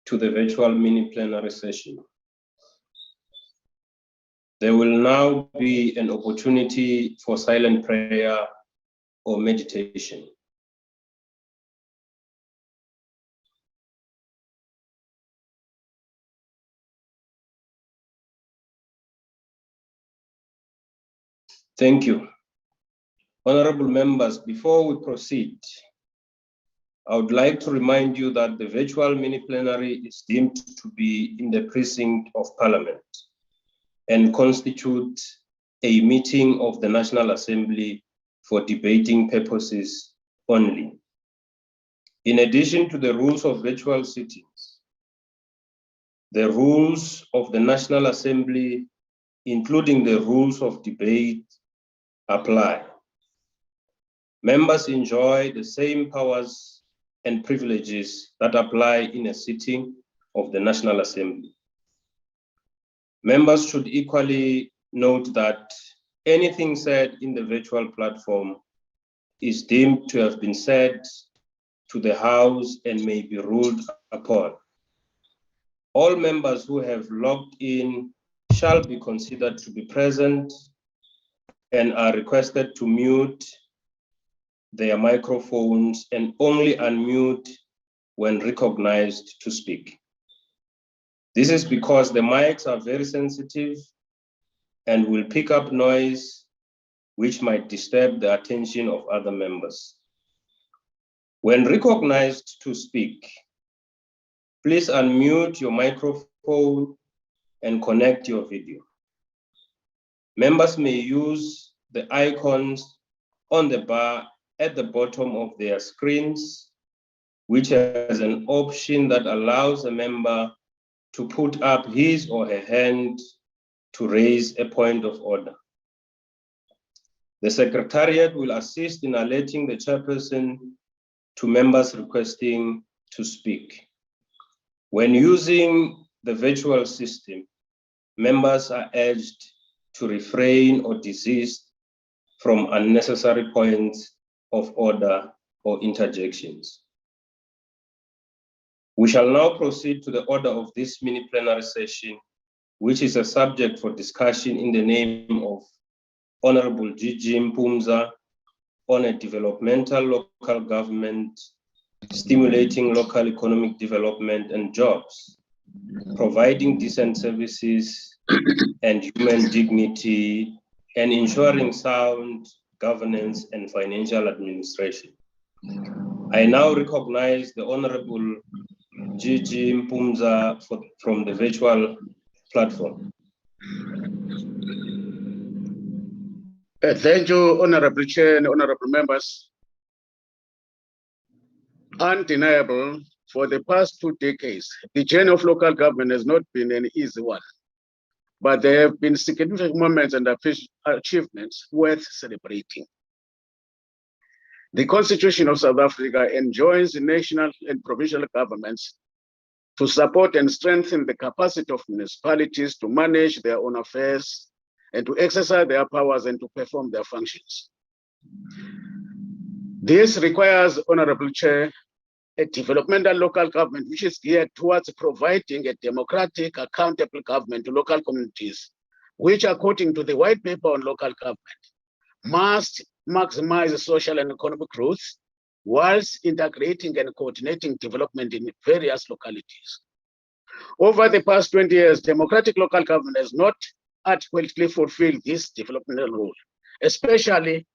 to the virtual mini-plenary session. There will now be an opportunity for silent prayer or meditation. Thank you. Honorable members, before we proceed, I would like to remind you that the virtual mini-plenary is deemed to be in the precinct of Parliament and constitute a meeting of the National Assembly for debating purposes only. In addition to the rules of virtual sittings, the rules of the National Assembly, including the rules of debate, apply. Members enjoy the same powers and privileges that apply in a sitting of the National Assembly. Members should equally note that anything said in the virtual platform is deemed to have been said to the House and may be ruled upon. All members who have logged in shall be considered to be present and are requested to mute their microphones and only unmute when recognized to speak. This is because the mics are very sensitive and will pick up noise which might disturb the attention of other members. When recognized to speak, please unmute your microphone and connect your video. Members may use the icons on the bar at the bottom of their screens, which has an option that allows a member to put up his or her hand to raise a point of order. The Secretariat will assist in alerting the chairperson to members requesting to speak. When using the virtual system, members are urged to refrain or desist from unnecessary points of order or interjections. We shall now proceed to the order of this mini-plenary session, which is a subject for discussion in the name of Honorable G G Mpumza on a developmental local government, stimulating local economic development and jobs, providing decent services and human dignity, and ensuring sound governance and financial administration. I now recognize the Honorable G G Mpumza from the virtual platform. Thank you, Honorable Chair and Honorable Members. Undeniable, for the past 2 decades, the journey of local government has not been an easy one, but there have been significant moments and achievements worth celebrating. The Constitution of South Africa enjoins national and provincial governments to support and strengthen the capacity of municipalities to manage their own affairs and to exercise their powers and to perform their functions. This requires, Honorable Chair, a developmental local government which is geared towards providing a democratic, accountable government to local communities, which, according to the White Paper on Local Government, must maximize social and economic growth whilst integrating and coordinating development in various localities. Over the past 20 years, democratic local government has not adequately fulfilled this developmental role, especially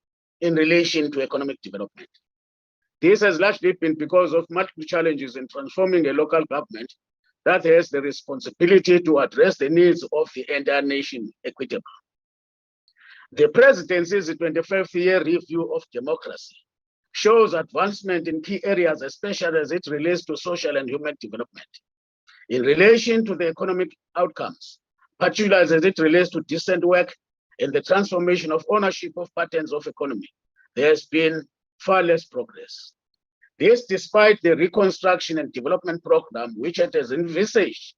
in relation to economic development. This has largely been because of multiple challenges in transforming a local government that has the responsibility to address the needs of the entire nation equitably. The Presidency's 25th year review of democracy shows advancement in key areas, especially as it relates to social and human development. In relation to the economic outcomes, particularly as it relates to decent work and the transformation of ownership of patterns of economy, there has been far less progress. This despite the reconstruction and development program, which it has envisaged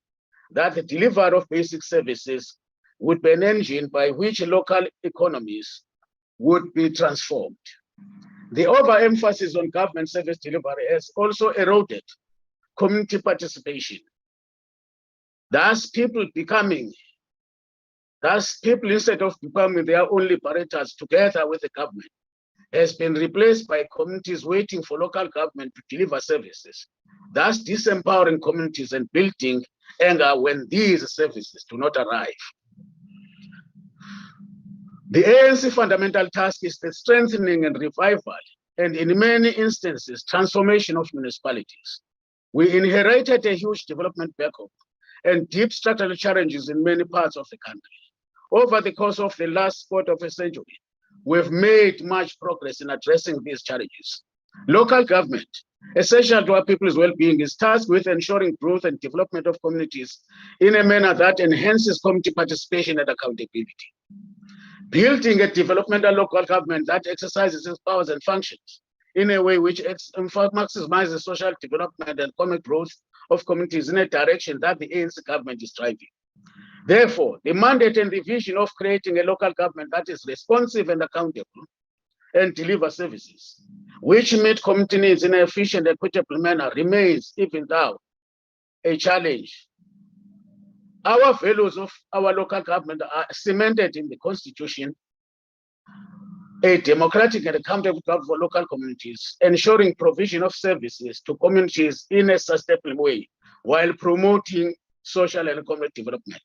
that the delivery of basic services would be an engine by which local economies would be transformed. The overemphasis on government service delivery has also eroded community participation Thus, people instead of becoming their own liberators together with the government, has been replaced by communities waiting for local government to deliver services, thus disempowering communities and building anger when these services do not arrive. The ANC fundamental task is the strengthening and revival, and in many instances, transformation of municipalities. We inherited a huge development backlog and deep structural challenges in many parts of the country. Over the course of the last quarter of a century, we've made much progress in addressing these challenges. Local government, essential to our people's well-being, is tasked with ensuring growth and development of communities in a manner that enhances community participation and accountability. Building a developmental local government that exercises its powers and functions in a way which maximizes social development and economic growth of communities in a direction that the ANC government is driving. Therefore, the mandate and the vision of creating a local government that is responsive and accountable and deliver services, which meet community needs in an efficient and equitable manner, remains even now a challenge. Our values of our local government are cemented in the Constitution, a democratic and accountable government for local communities, ensuring provision of services to communities in a sustainable way, while promoting social and economic development.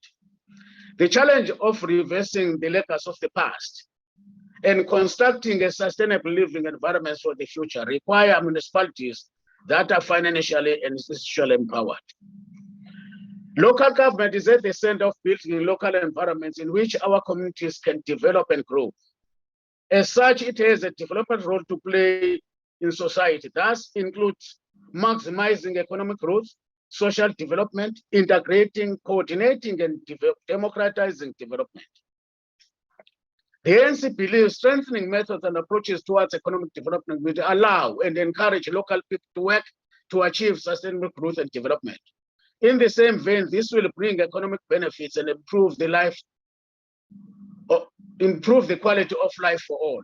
The challenge of reversing the legacy of the past and constructing a sustainable living environment for the future require municipalities that are financially and institutionally empowered. Local government is at the center of building local environments in which our communities can develop and grow. As such, it has a development role to play in society. Thus includes maximizing economic growth, social development, integrating, coordinating, and democratizing development. The ANC believes strengthening methods and approaches towards economic development will allow and encourage local people to work to achieve sustainable growth and development. In the same vein, this will bring economic benefits and improve the quality of life for all.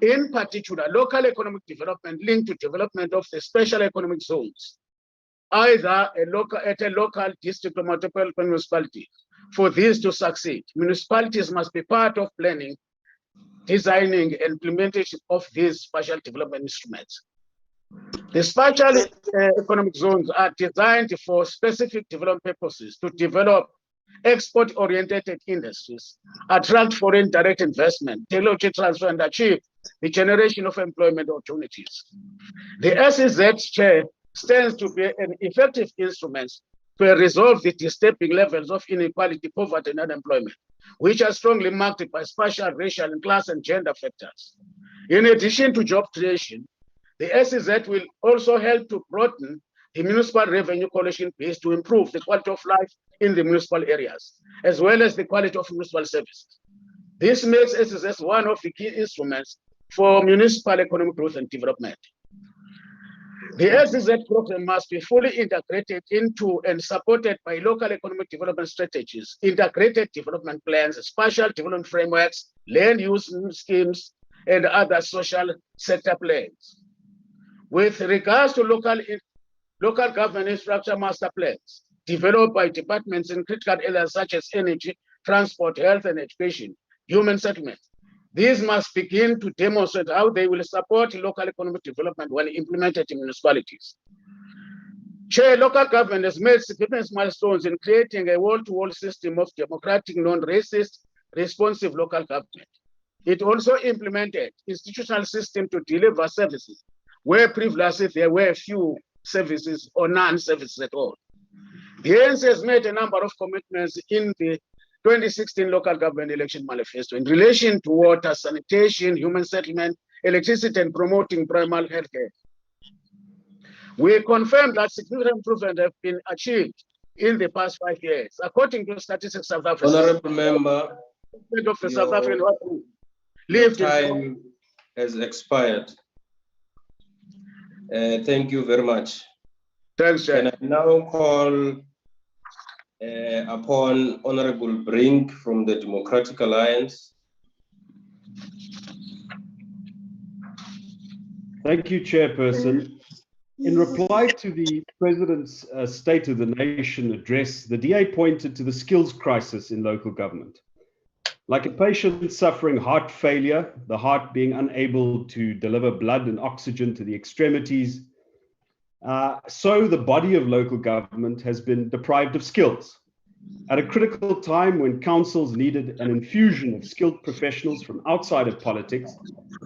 In particular, local economic development linked to development of the special economic zones, either at a local district or multiple municipality. For this to succeed, municipalities must be part of planning, designing, and implementation of these special development instruments. The special economic zones are designed for specific development purposes to develop export-oriented industries, attract foreign direct investment, technology transfer, and achieve the generation of employment opportunities. The SEZ chair stands to be an effective instrument to resolve the disturbing levels of inequality, poverty, and unemployment, which are strongly marked by spatial, racial, and class and gender factors. In addition to job creation, the SEZ will also help to broaden the municipal revenue collection base to improve the quality of life in the municipal areas, as well as the quality of municipal services. This makes SEZ one of the key instruments for municipal economic growth and development. The SEZ program must be fully integrated into and supported by local economic development strategies, integrated development plans, spatial development frameworks, land use schemes, and other social sector plans. With regards to local government infrastructure master plans developed by departments in critical areas such as energy, transport, health, and education, human settlement, these must begin to demonstrate how they will support local economic development when implemented in municipalities. Chair, local government has made significant milestones in creating a wall-to-wall system of democratic, non-racist, responsive local government. It also implemented institutional system to deliver services where previously there were few services or non-services at all. The ANC has made a number of commitments in the 2016 local government election manifesto in relation to water, sanitation, human settlement, electricity, and promoting primary health care. We confirm that significant improvements have been achieved in the past 5 years. According to Statistics South Africa, Honorable Member, of the South African time has expired. Thank you very much. Thanks, Chair. Can I now call upon Honorable Brink from the Democratic Alliance? Thank you, Chairperson. In reply to the President's State of the Nation address, the DA pointed to the skills crisis in local government. Like a patient suffering heart failure, the heart being unable to deliver blood and oxygen to the extremities, so the body of local government has been deprived of skills. At a critical time when councils needed an infusion of skilled professionals from outside of politics,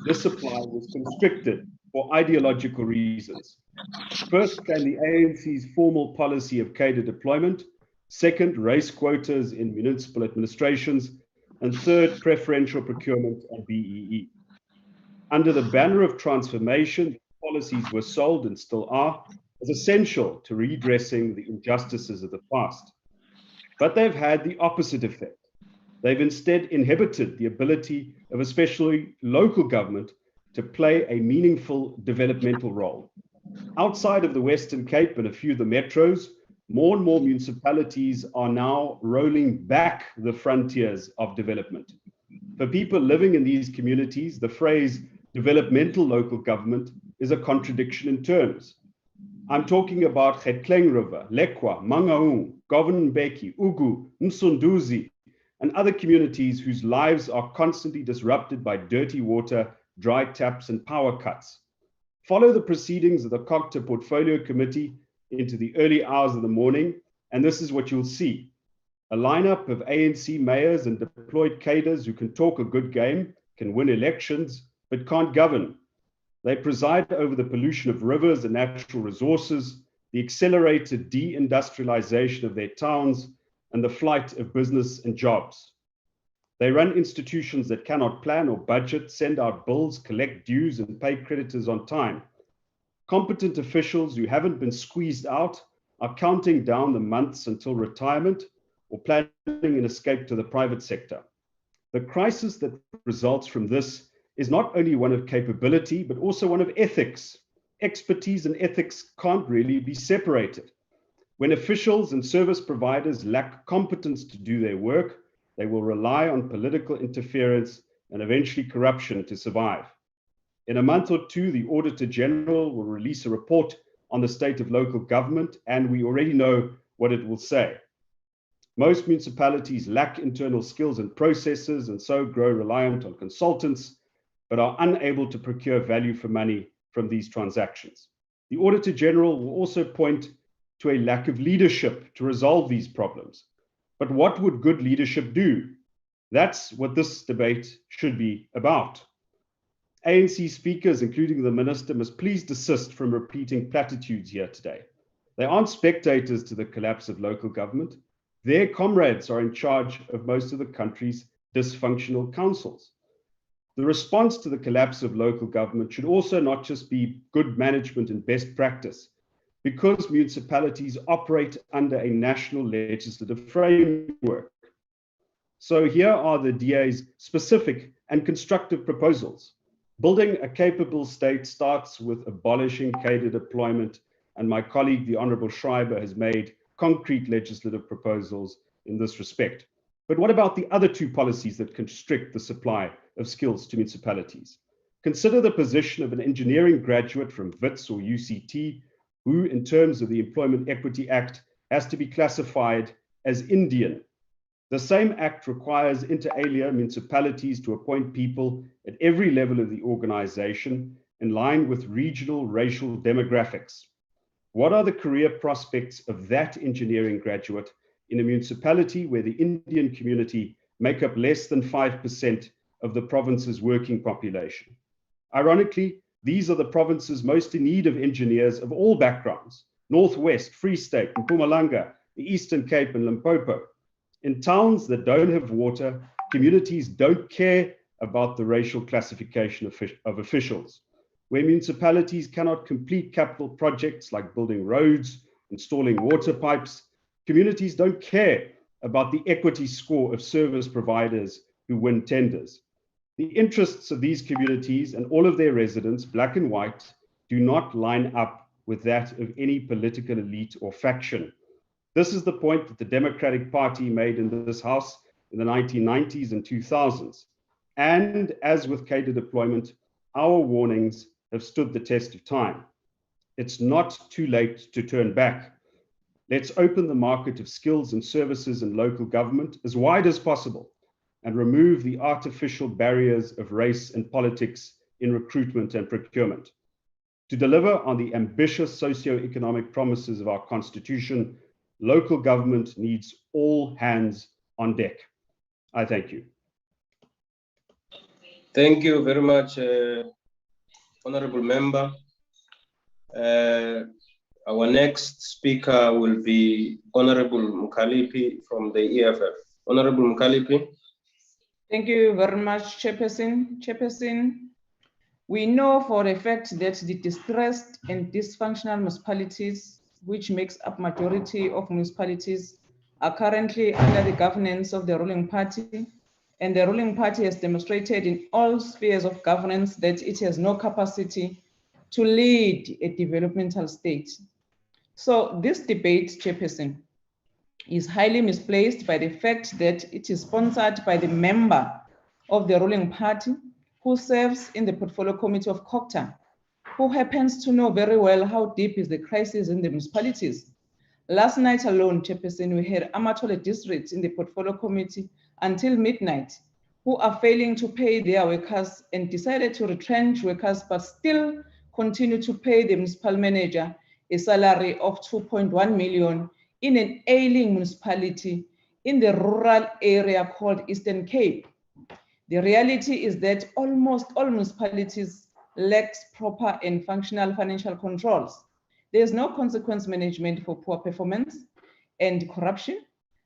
this supply was constricted for ideological reasons. First came the ANC's formal policy of cadre deployment, second, race quotas in municipal administrations, and third, preferential procurement and BEE. Under the banner of transformation, policies were sold and still are as essential to redressing the injustices of the past. But they've had the opposite effect. They've instead inhibited the ability of especially local government to play a meaningful developmental role. Outside of the Western Cape and a few of the metros, more and more municipalities are now rolling back the frontiers of development. For people living in these communities, the phrase developmental local government is a contradiction in terms. I'm talking about Getleng River, Lekwa, Mangaung, Govan-Mbeki, Ugu, Msunduzi, and other communities whose lives are constantly disrupted by dirty water, dry taps, and power cuts. Follow the proceedings of the COGTA Portfolio Committee into the early hours of the morning, and this is what you'll see. A lineup of ANC mayors and deployed cadres who can talk a good game, can win elections, but can't govern. They preside over the pollution of rivers and natural resources, the accelerated deindustrialization of their towns, and the flight of business and jobs. They run institutions that cannot plan or budget, send out bills, collect dues, and pay creditors on time. Competent officials who haven't been squeezed out are counting down the months until retirement or planning an escape to the private sector. The crisis that results from this is not only one of capability, but also one of ethics. Expertise and ethics can't really be separated. When officials and service providers lack competence to do their work, they will rely on political interference and eventually corruption to survive. In a month or two, the Auditor General will release a report on the state of local government, and we already know what it will say. Most municipalities lack internal skills and processes and so grow reliant on consultants, but are unable to procure value for money from these transactions. The Auditor General will also point to a lack of leadership to resolve these problems. But what would good leadership do? That's what this debate should be about. ANC speakers, including the Minister, must please desist from repeating platitudes here today. They aren't spectators to the collapse of local government. Their comrades are in charge of most of the country's dysfunctional councils. The response to the collapse of local government should also not just be good management and best practice, because municipalities operate under a national legislative framework. So here are the DA's specific and constructive proposals. Building a capable state starts with abolishing cadre deployment, and my colleague, the Honorable Schreiber, has made concrete legislative proposals in this respect. But what about the other two policies that constrict the supply of skills to municipalities? Consider the position of an engineering graduate from WITS or UCT, who, in terms of the Employment Equity Act, has to be classified as Indian. The same act requires inter alia municipalities to appoint people at every level of the organization in line with regional racial demographics. What are the career prospects of that engineering graduate in a municipality where the Indian community make up less than 5% of the province's working population? Ironically, these are the provinces most in need of engineers of all backgrounds: Northwest, Free State, Mpumalanga, the Eastern Cape, and Limpopo. In towns that don't have water, communities don't care about the racial classification of officials. Where municipalities cannot complete capital projects like building roads, installing water pipes, communities don't care about the equity score of service providers who win tenders. The interests of these communities and all of their residents, black and white, do not line up with that of any political elite or faction. This is the point that the Democratic Party made in this House in the 1990s and 2000s. And as with cadre deployment, our warnings have stood the test of time. It's not too late to turn back. Let's open the market of skills and services in local government as wide as possible and remove the artificial barriers of race and politics in recruitment and procurement. To deliver on the ambitious socio-economic promises of our Constitution, local government needs all hands on deck. I thank you. Thank you very much, Honorable Member. Our next speaker will be Honorable Mkalipi from the EFF. Honorable Mkalipi. Thank you very much, Chairperson. We know for a fact that the distressed and dysfunctional municipalities, which makes up majority of municipalities, are currently under the governance of the ruling party, and the ruling party has demonstrated in all spheres of governance that it has no capacity to lead a developmental state. So this debate, Chairperson, is highly misplaced by the fact that it is sponsored by the member of the ruling party who serves in the portfolio committee of COCTA, who happens to know very well how deep is the crisis in the municipalities. Last night alone, Chairperson, we had Amatole districts in the portfolio committee until midnight who are failing to pay their workers and decided to retrench workers, but still continue to pay the municipal manager a salary of 2.1 million in an ailing municipality in the rural area called Eastern Cape. The reality is that almost all municipalities lack proper and functional financial controls. There is no consequence management for poor performance and corruption.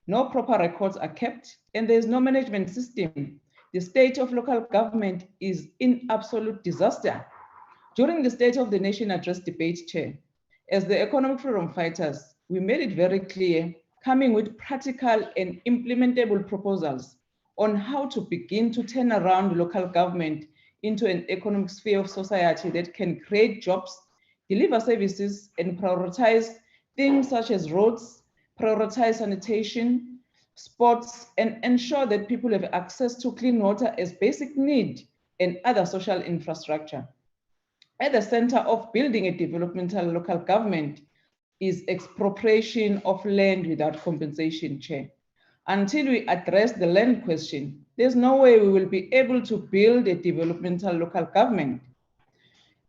No proper records are kept, and there is no management system. The state of local government is in absolute disaster. During the State of the Nation Address debate, Chair, as the economic freedom fighters, we made it very clear, coming with practical and implementable proposals on how to begin to turn around local government into an economic sphere of society that can create jobs, deliver services, and prioritize things such as roads, prioritize sanitation, sports, and ensure that people have access to clean water as basic need and other social infrastructure. At the center of building a developmental local government is expropriation of land without compensation, Chair. Until we address the land question, there's no way we will be able to build a developmental local government.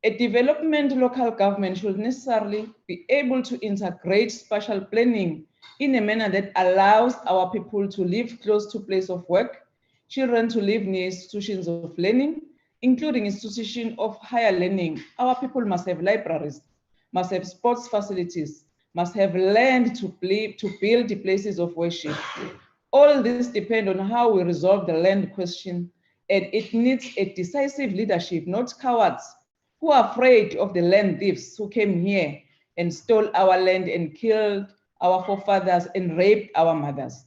A development local government should necessarily be able to integrate spatial planning in a manner that allows our people to live close to place of work, children to live near institutions of learning, including institutions of higher learning. Our people must have libraries, must have sports facilities, must have land to build the places of worship. All this depends on how we resolve the land question, and it needs a decisive leadership, not cowards who are afraid of the land thieves who came here and stole our land and killed our forefathers and raped our mothers.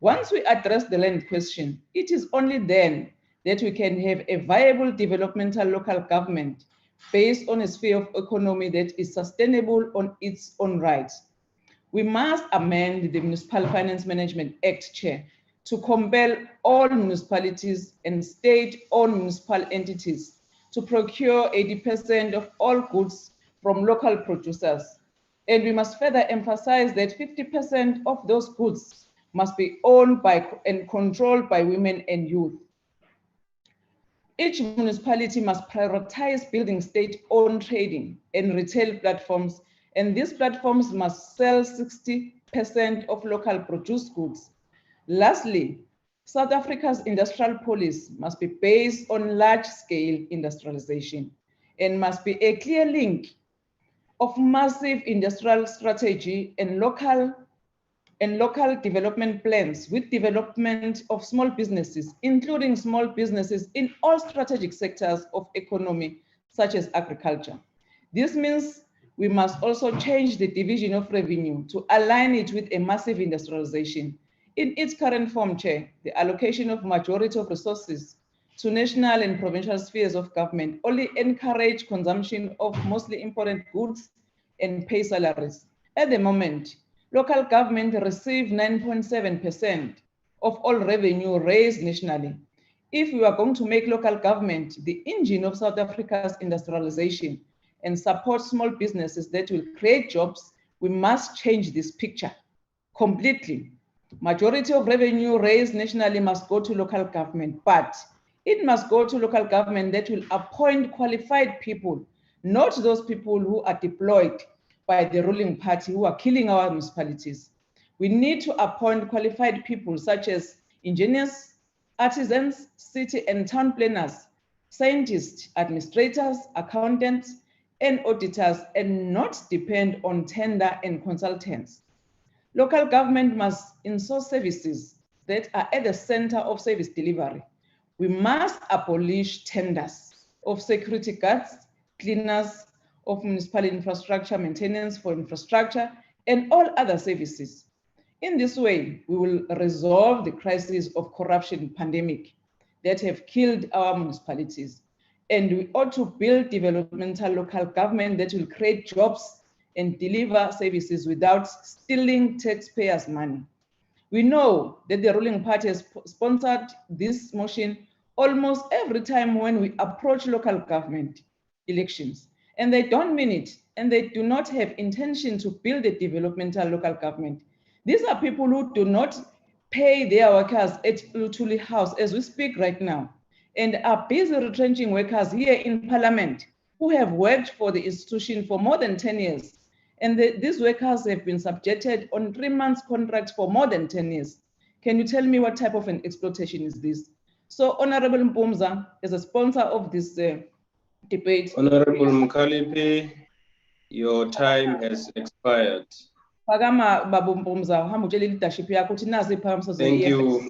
Once we address the land question, it is only then that we can have a viable developmental local government based on a sphere of economy that is sustainable on its own rights. We must amend the Municipal Finance Management Act, Chair, to compel all municipalities and state-owned municipal entities to procure 80% of all goods from local producers. And we must further emphasize that 50% of those goods must be owned by and controlled by women and youth. Each municipality must prioritize building state-owned trading and retail platforms, and these platforms must sell 60% of local produced goods. Lastly, South Africa's industrial policy must be based on large-scale industrialization and must be a clear link of massive industrial strategy and local development plans with development of small businesses, including small businesses in all strategic sectors of economy, such as agriculture. This means we must also change the division of revenue to align it with a massive industrialization. In its current form, Chair, the allocation of majority of resources to national and provincial spheres of government only encourage consumption of mostly imported goods and pay salaries. At the moment, local government receive 9.7% of all revenue raised nationally. If we are going to make local government the engine of South Africa's industrialization, and support small businesses that will create jobs, we must change this picture completely. Majority of revenue raised nationally must go to local government, but it must go to local government that will appoint qualified people, not those people who are deployed by the ruling party who are killing our municipalities. We need to appoint qualified people such as engineers, artisans, city and town planners, scientists, administrators, accountants, and auditors, and not depend on tender and consultants. Local government must in-source services that are at the center of service delivery. We must abolish tenders of security guards, cleaners, of municipal infrastructure, maintenance for infrastructure, and all other services. In this way, we will resolve the crisis of corruption pandemic that have killed our municipalities. And we ought to build developmental local government that will create jobs and deliver services without stealing taxpayers' money. We know that the ruling party has sponsored this motion almost every time when we approach local government elections, and they don't mean it, and they do not have intention to build a developmental local government. These are people who do not pay their workers at Lutuli House as we speak right now, and are busy retrenching workers here in Parliament who have worked for the institution for more than 10 years. And these workers have been subjected on 3 months contracts for more than 10 years. Can you tell me what type of an exploitation is this? So Honorable Mpumza, as a sponsor of this debate. Honorable Mkalipi, your time has expired. Thank you.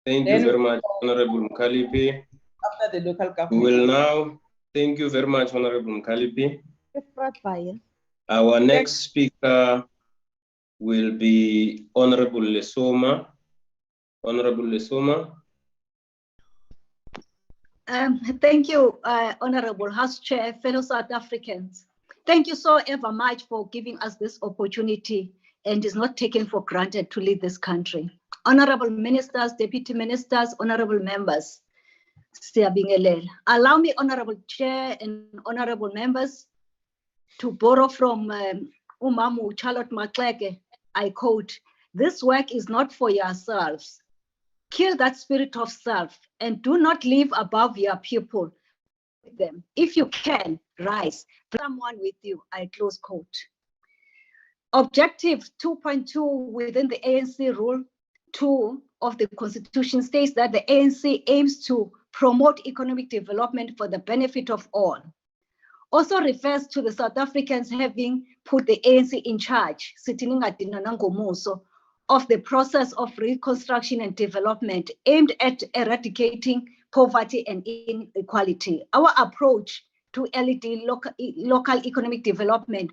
Thank you very much, Honorable Mkalipi. After the local government. We will now, thank you very much, Honorable Mkalipi. Our next speaker will be Honorable Lesoma. Honorable Lesoma. Thank you, Honorable House Chair, fellow South Africans. Thank you so ever much for giving us this opportunity, and is not taken for granted to lead this country. Honorable Ministers, Deputy Ministers, Honorable Members, allow me, Honorable Chair and Honorable Members, to borrow from Umamu Charlotte Makleke. I quote, "This work is not for yourselves. Kill that spirit of self and do not live above your people. Them. If you can, rise. Someone with you." I close quote. Objective 2.2 within the ANC Rule 2 of the Constitution states that the ANC aims to promote economic development for the benefit of all. Also refers to the South Africans having put the ANC in charge, of the process of reconstruction and development aimed at eradicating poverty and inequality. Our approach to LED local economic development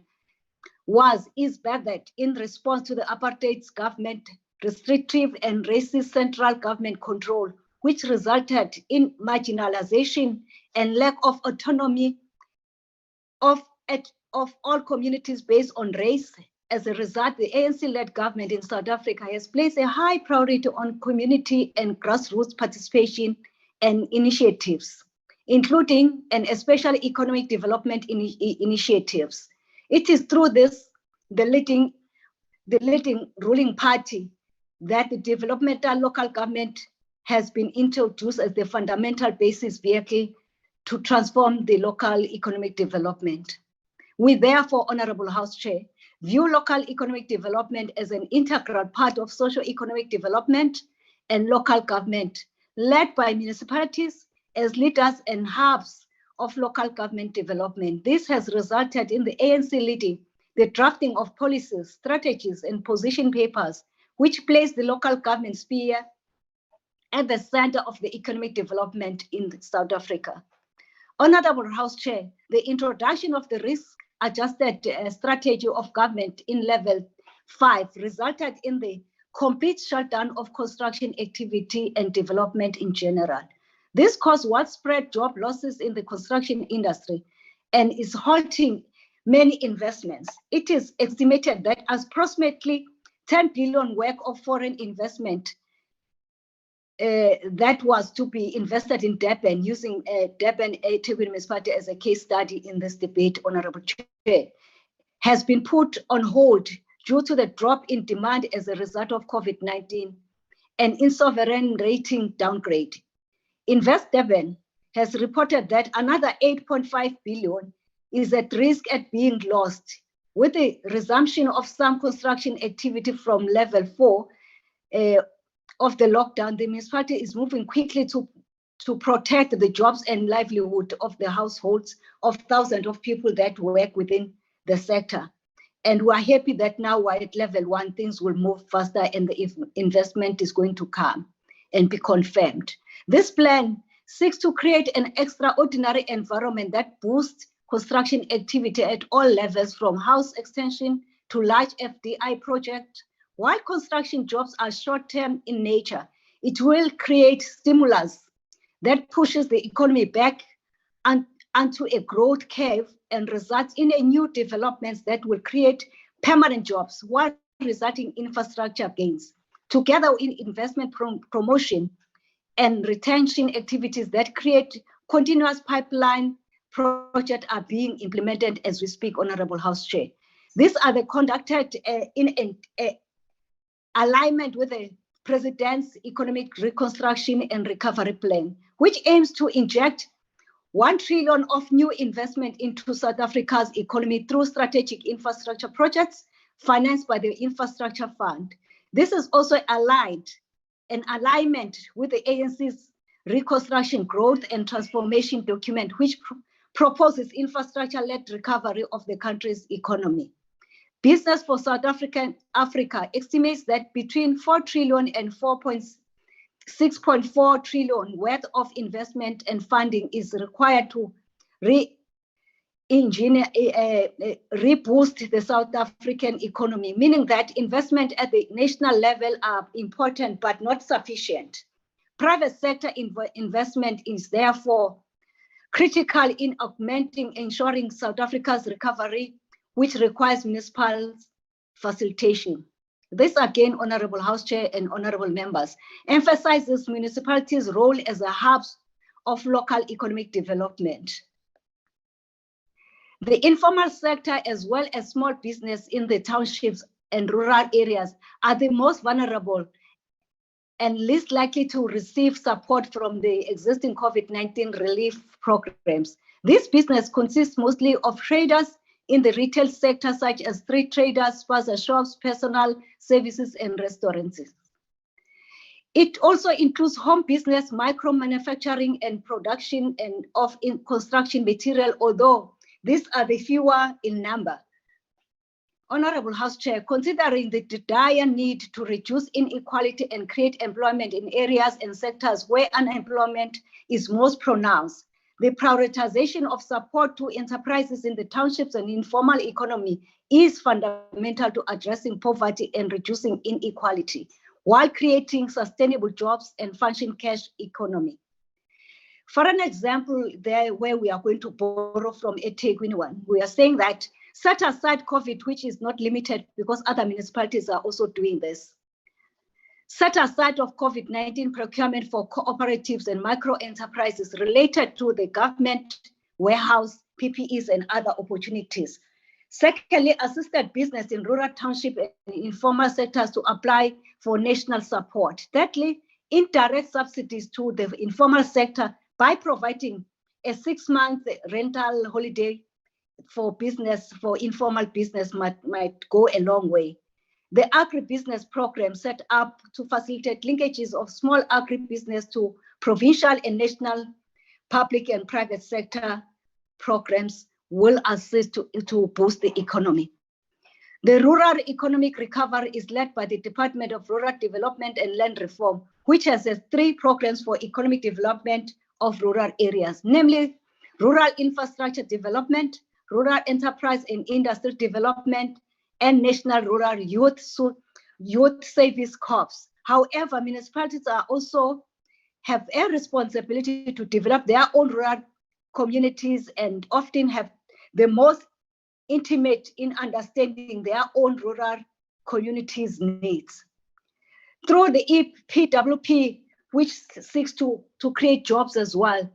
is that in response to the apartheid's government restrictive and racist central government control, which resulted in marginalization and lack of autonomy of all communities based on race. As a result, the ANC-led government in South Africa has placed a high priority on community and grassroots participation and initiatives, including and especially economic development initiatives. It is through this, the leading ruling party, that the developmental local government has been introduced as the fundamental basis vehicle to transform the local economic development. We therefore, Honorable House Chair, view local economic development as an integral part of socio-economic development and local government, led by municipalities as leaders and hubs of local government development. This has resulted in the ANC leading the drafting of policies, strategies, and position papers, which place the local government sphere at the center of the economic development in South Africa. Honorable House Chair, the introduction of the risk-adjusted strategy of government in level 5 resulted in the complete shutdown of construction activity and development in general. This caused widespread job losses in the construction industry and is halting many investments. It is estimated that approximately 10 billion worth of foreign investment that was to be invested in Durban, using Durban eThekwini Municipality as a case study in this debate, Honorable Chair, has been put on hold due to the drop in demand as a result of COVID-19 and insovereign rating downgrade. Invest Durban has reported that another 8.5 billion is at risk at being lost. With the resumption of some construction activity from level 4 of the lockdown, the municipality is moving quickly to protect the jobs and livelihood of the households of thousands of people that work within the sector. And we are happy that now we're at level 1, things will move faster and the investment is going to come and be confirmed. This plan seeks to create an extraordinary environment that boosts construction activity at all levels, from house extension to large FDI projects. While construction jobs are short-term in nature, it will create stimulus that pushes the economy back onto a growth curve and results in a new developments that will create permanent jobs while resulting in infrastructure gains. Together with investment promotion and retention activities that create continuous pipeline projects are being implemented as we speak, Honorable House Chair. These are conducted in alignment with the President's Economic Reconstruction and Recovery Plan, which aims to inject 1 trillion of new investment into South Africa's economy through strategic infrastructure projects financed by the Infrastructure Fund. This is also in alignment with the ANC's Reconstruction, Growth and Transformation document, which proposes infrastructure-led recovery of the country's economy. Business for South Africa estimates that between 4 trillion and 6.4 trillion worth of investment and funding is required to reboost the South African economy, meaning that investment at the national level are important but not sufficient. Private sector investment is therefore critical in ensuring South Africa's recovery, which requires municipal facilitation. This again, Honorable House Chair and Honorable Members, emphasizes municipalities' role as a hub of local economic development. The informal sector, as well as small business in the townships and rural areas, are the most vulnerable and least likely to receive support from the existing COVID-19 relief programs. This business consists mostly of traders in the retail sector, such as street traders, spaza shops, personal services, and restaurants. It also includes home business, micro manufacturing, and production of construction material, although these are the fewer in number. Honorable House Chair, considering the dire need to reduce inequality and create employment in areas and sectors where unemployment is most pronounced, the prioritization of support to enterprises in the townships and informal economy is fundamental to addressing poverty and reducing inequality, while creating sustainable jobs and functioning cash economy. For an example, there where we are going to borrow from eThekwini one, we are saying that set aside COVID, which is not limited because other municipalities are also doing this. Set aside of COVID-19 procurement for cooperatives and micro enterprises related to the government, warehouse, PPEs, and other opportunities. Secondly, assisted business in rural township and informal sectors to apply for national support. Thirdly, indirect subsidies to the informal sector by providing a 6-month rental holiday for business, for informal business might go a long way. The agribusiness program set up to facilitate linkages of small agribusiness to provincial and national public and private sector programs will assist to boost the economy. The rural economic recovery is led by the Department of Rural Development and Land Reform, which has 3 programs for economic development of rural areas, namely rural infrastructure development, rural enterprise and industry development, and National Rural Youth Service Corps. However, municipalities are also have a responsibility to develop their own rural communities and often have the most intimate in understanding their own rural communities' needs. Through the EPWP which seeks to create jobs as well.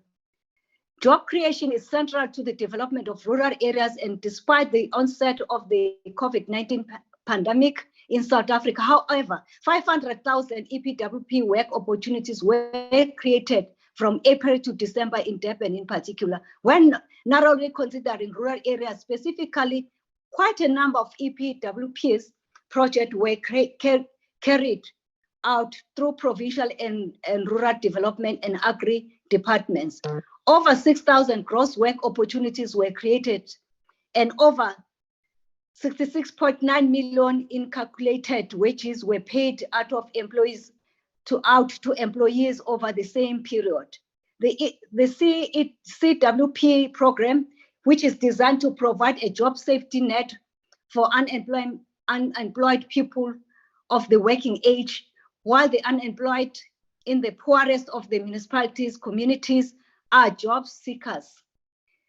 Job creation is central to the development of rural areas, and despite the onset of the COVID-19 pandemic in South Africa, however, 500,000 EPWP work opportunities were created from April to December in Durban in particular. When narrowly considering rural areas specifically, quite a number of EPWPs projects were carried out through provincial and rural development and agri departments. Over 6,000 gross work opportunities were created, and over 66.9 million in calculated wages were paid out to employees over the same period. The CWP program, which is designed to provide a job safety net for unemployed people of the working age, while the unemployed in the poorest of the municipalities' communities are job seekers.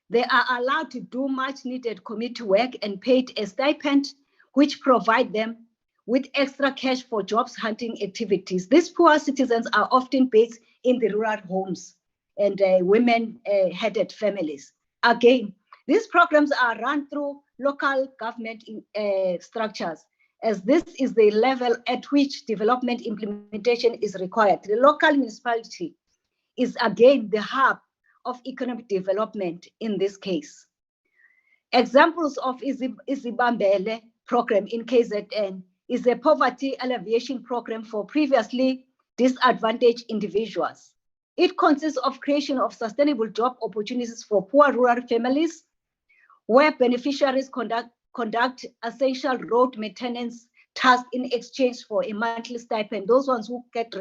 They are allowed to do much needed community work and paid a stipend, which provide them with extra cash for jobs hunting activities. These poor citizens are often based in the rural homes and women-headed families. Again, these programs are run through local government structures, as this is the level at which development implementation is required. The local municipality is again the hub of economic development in this case. Examples of Izibambele program in KZN is a poverty alleviation program for previously disadvantaged individuals. It consists of creation of sustainable job opportunities for poor rural families, where beneficiaries conduct essential road maintenance tasks in exchange for a monthly stipend. Those ones who get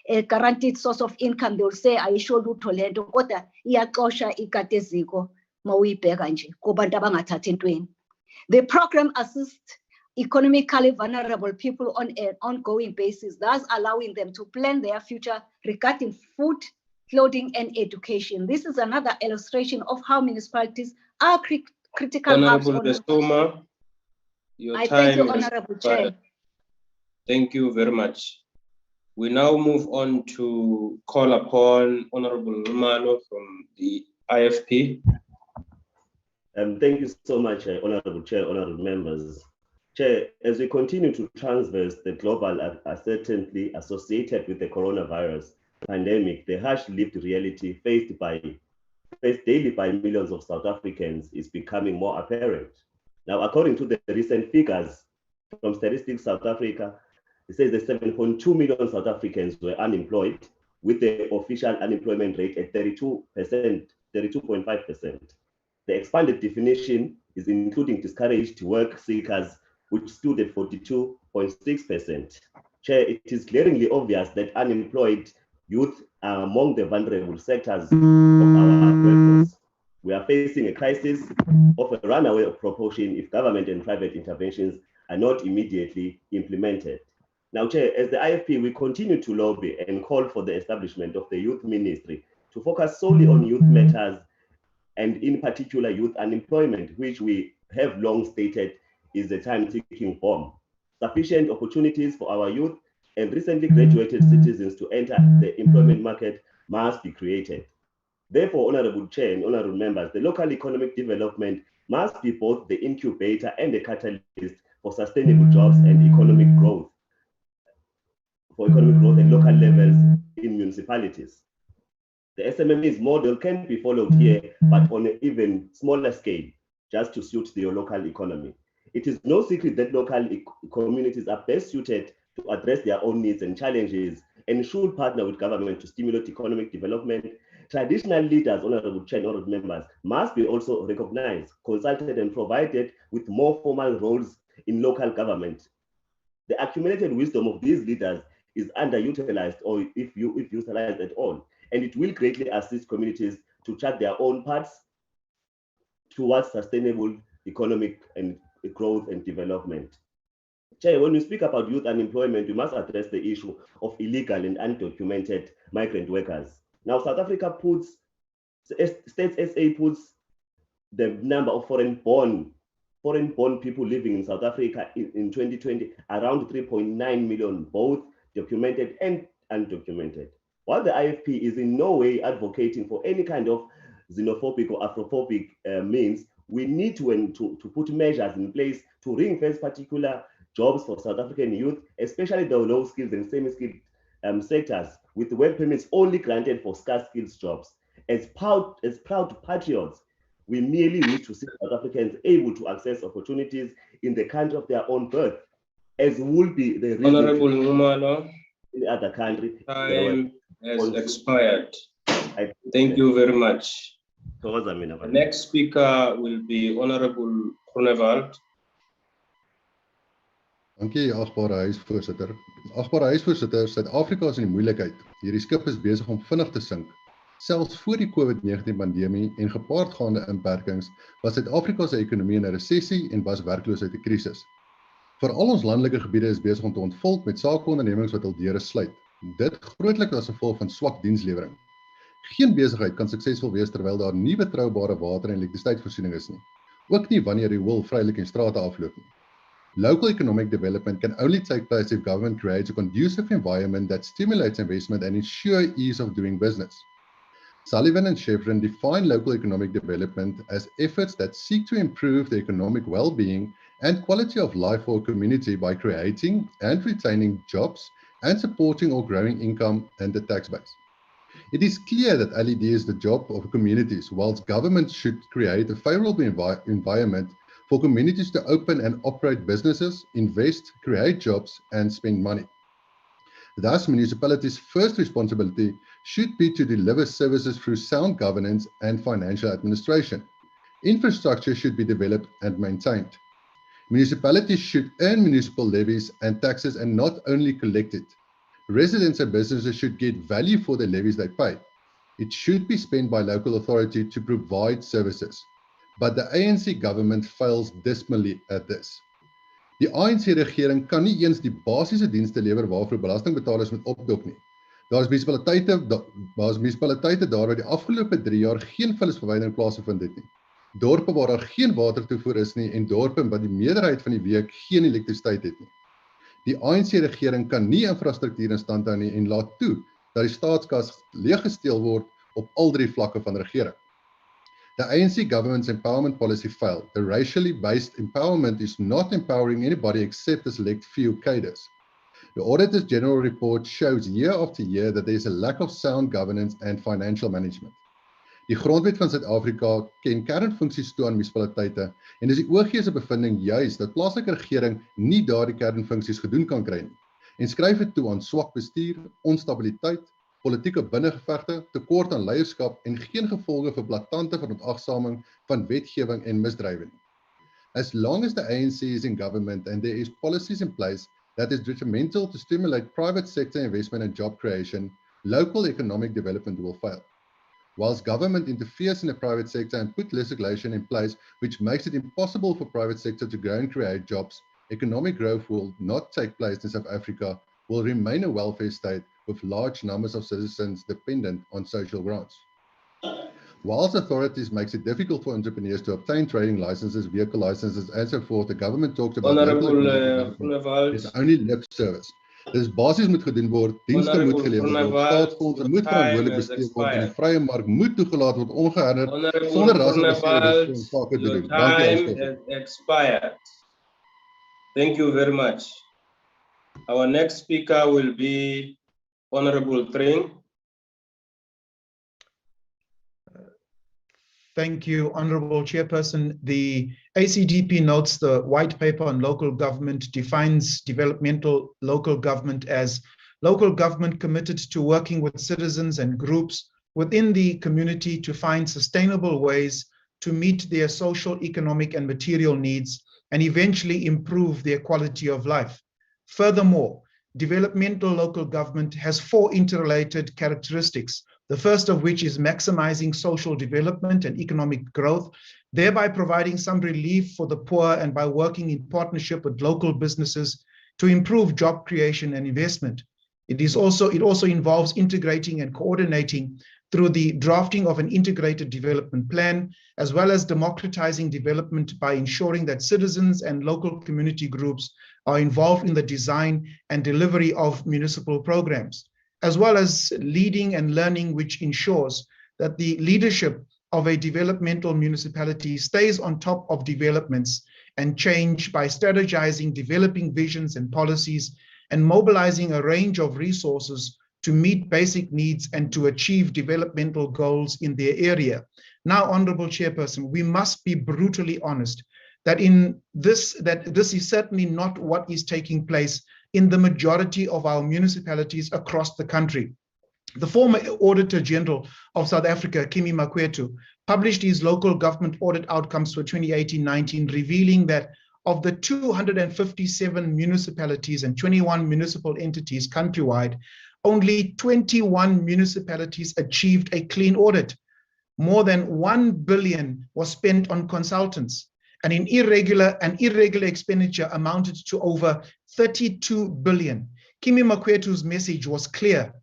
a guaranteed source of income, they will say, ayisho lutho lento, kodwa iyaxosha ikateziko mawuyibheka nje kubantu abangathathi entweni. The program assists economically vulnerable people on an ongoing basis, thus allowing them to plan their future regarding food, clothing, and education. This is another illustration of how municipalities are critical hubs. Honorable Besoma, your time thank you, Honorable Chair. Thank you very much. We now move on to call upon Honorable Romano from the IFP. Thank you so much, Honorable Chair, Honorable members. Chair, as we continue to traverse the global uncertainty associated with the coronavirus pandemic, the harsh lived reality faced daily by millions of South Africans is becoming more apparent. Now, according to the recent figures from Statistics South Africa, it says that 7.2 million South Africans were unemployed, with the official unemployment rate at 32.5%. The expanded definition is including discouraged work seekers, which stood at 42.6%. Chair, it is glaringly obvious that unemployed youth are among the vulnerable sectors of our workforce. We are facing a crisis of a runaway proportion if government and private interventions are not immediately implemented. Now, Chair, as the IFP, we continue to lobby and call for the establishment of the Youth Ministry to focus solely on youth matters, and in particular youth unemployment, which we have long stated is a time-ticking bomb. Sufficient opportunities for our youth and recently graduated citizens to enter the employment market must be created. Therefore, Honorable Chair and Honorable members, the local economic development must be both the incubator and the catalyst for sustainable jobs and economic growth, at local levels in municipalities. The SMMEs model can be followed here, but on an even smaller scale, just to suit the local economy. It is no secret that local communities are best suited to address their own needs and challenges and should partner with government to stimulate economic development. Traditional leaders, Honorable Chair and Honorable members, must be also recognized, consulted, and provided with more formal roles in local government. The accumulated wisdom of these leaders is underutilized, or if utilized at all, and it will greatly assist communities to chart their own paths towards sustainable economic and growth and development. Chair, when we speak about youth unemployment, we must address the issue of illegal and undocumented migrant workers. Now, South Africa States SA puts the number of foreign-born people living in South Africa in 2020 around 3.9 million, both documented and undocumented. While the IFP is in no way advocating for any kind of xenophobic or Afrophobic means, we need to put measures in place to reinforce particular jobs for South African youth, especially the low skilled and semi-skilled sectors, with work permits only granted for scarce skills jobs. As proud patriots, we merely wish to see South Africans able to access opportunities in the country of their own birth, as would be the reason Honorable Ngumalo, in the other country. time has expired. Thank you very much. The next speaker will be Honorable Groenewald. Dankie, agbare huisvoorsitter. Agbare huisvoorsitter, Suid-Afrika is in die moeilikheid. Hierdie skip is besig om vinnig te sink. Selfs voor die COVID-19 pandemie en gepaardgaande inperkings was Suid-Afrika se ekonomie in 'n resessie en was werkloosheid 'n krisis. Veral ons landelike gebiede is besig om te ontvolk met sakeondernemings wat hul deure sluit. Dit grootliks as gevolg van swak dienslewering. Geen besigheid kan suksesvol wees terwyl daar nie betroubare water en elektrisiteitsvoorsiening is nie. Ook nie wanneer die wol vrylik in strate afloop nie. Local economic development can only take place if government creates a conducive environment that stimulates investment and ensures ease of doing business. Sullivan and Chevron define local economic development as efforts that seek to improve the economic well-being and quality of life for a community by creating and retaining jobs and supporting or growing income and the tax base. It is clear that LED is the job of communities, whilst governments should create a favorable environment for communities to open and operate businesses, invest, create jobs, and spend money. Thus, municipalities' first responsibility should be to deliver services through sound governance and financial administration. Infrastructure should be developed and maintained. Municipalities should earn municipal levies and taxes and not only collect it. Residents and businesses should get value for the levies they pay. It should be spent by local authority to provide services. But the ANC government fails dismally at this. Die ANC-regering kan nie eens die basiese dienste lewer waarvoor belastingbetalers moet opdok nie. Daar is munisipaliteite daar waar die afgelope 3 jaar geen vullisverwydering plaasgevind het nie. Dorpe waar daar geen watertoevoer is nie en dorpe wat die meerderheid van die week geen elektrisiteit het nie. Die ANC-regering kan nie infrastruktuur in stand hou nie en laat toe dat die staatskas leeggesteel word op al 3 vlakke van regering. The ANC government's empowerment policy failed. The racially based empowerment is not empowering anybody except a select few cadres. The Auditor's General Report shows year after year that there is a lack of sound governance and financial management. Die grondwet van Suid-Afrika ken kernfunksies toe aan munisipaliteite en dis die OG se bevinding juis dat plaaslike regering nie daardie kernfunksies gedoen kan kry nie en skryf dit toe aan swak bestuur, onstabiliteit, politieke binnengevegte, tekort aan leierskap en geen gevolge vir blaatante verontagsaming van wetgewing en misdrywe nie. As long as the ANC is in government and there is policies in place that is detrimental to stimulate private sector investment and job creation, local economic development will fail. Whilst government interferes in the private sector and put legislation in place which makes it impossible for private sector to grow and create jobs, economic growth will not take place in South Africa, will remain a welfare state with large numbers of citizens dependent on social grants. Whilst authorities makes it difficult for entrepreneurs to obtain trading licenses, vehicle licenses, and so forth, the government talks about it's only lip service. Dis basies moet gedoen word, dienste moet gelewer word, staatsfondse moet verantwoordelik besteed word en die vrye mark moet toegelaat word ongehinderd sonder rassebestuur sake te doen. Time has expired. Thank you very much. Our next speaker will be Honorable Tring. Thank you, Honorable Chairperson. The ACDP notes the white paper on local government defines developmental local government as local government committed to working with citizens and groups within the community to find sustainable ways to meet their social, economic, and material needs and eventually improve their quality of life. Furthermore, developmental local government has 4 interrelated characteristics, the first of which is maximizing social development and economic growth, thereby providing some relief for the poor and by working in partnership with local businesses to improve job creation and investment. It also involves integrating and coordinating through the drafting of an integrated development plan, as well as democratizing development by ensuring that citizens and local community groups are involved in the design and delivery of municipal programs. as well as leading and learning, which ensures that the leadership of a developmental municipality stays on top of developments and change by strategizing, developing visions and policies, and mobilizing a range of resources to meet basic needs and to achieve developmental goals in their area. Now, Honorable Chairperson, we must be brutally honest that this is certainly not what is taking place in the majority of our municipalities across the country. The former Auditor General of South Africa, Kimi Makwetu, published his local government audit outcomes for 2018-19, revealing that of the 257 municipalities and 21 municipal entities countrywide, only 21 municipalities achieved a clean audit. More than 1 billion was spent on consultants, and irregular expenditure amounted to over 32 billion. Kimi Makwetu's message was clear: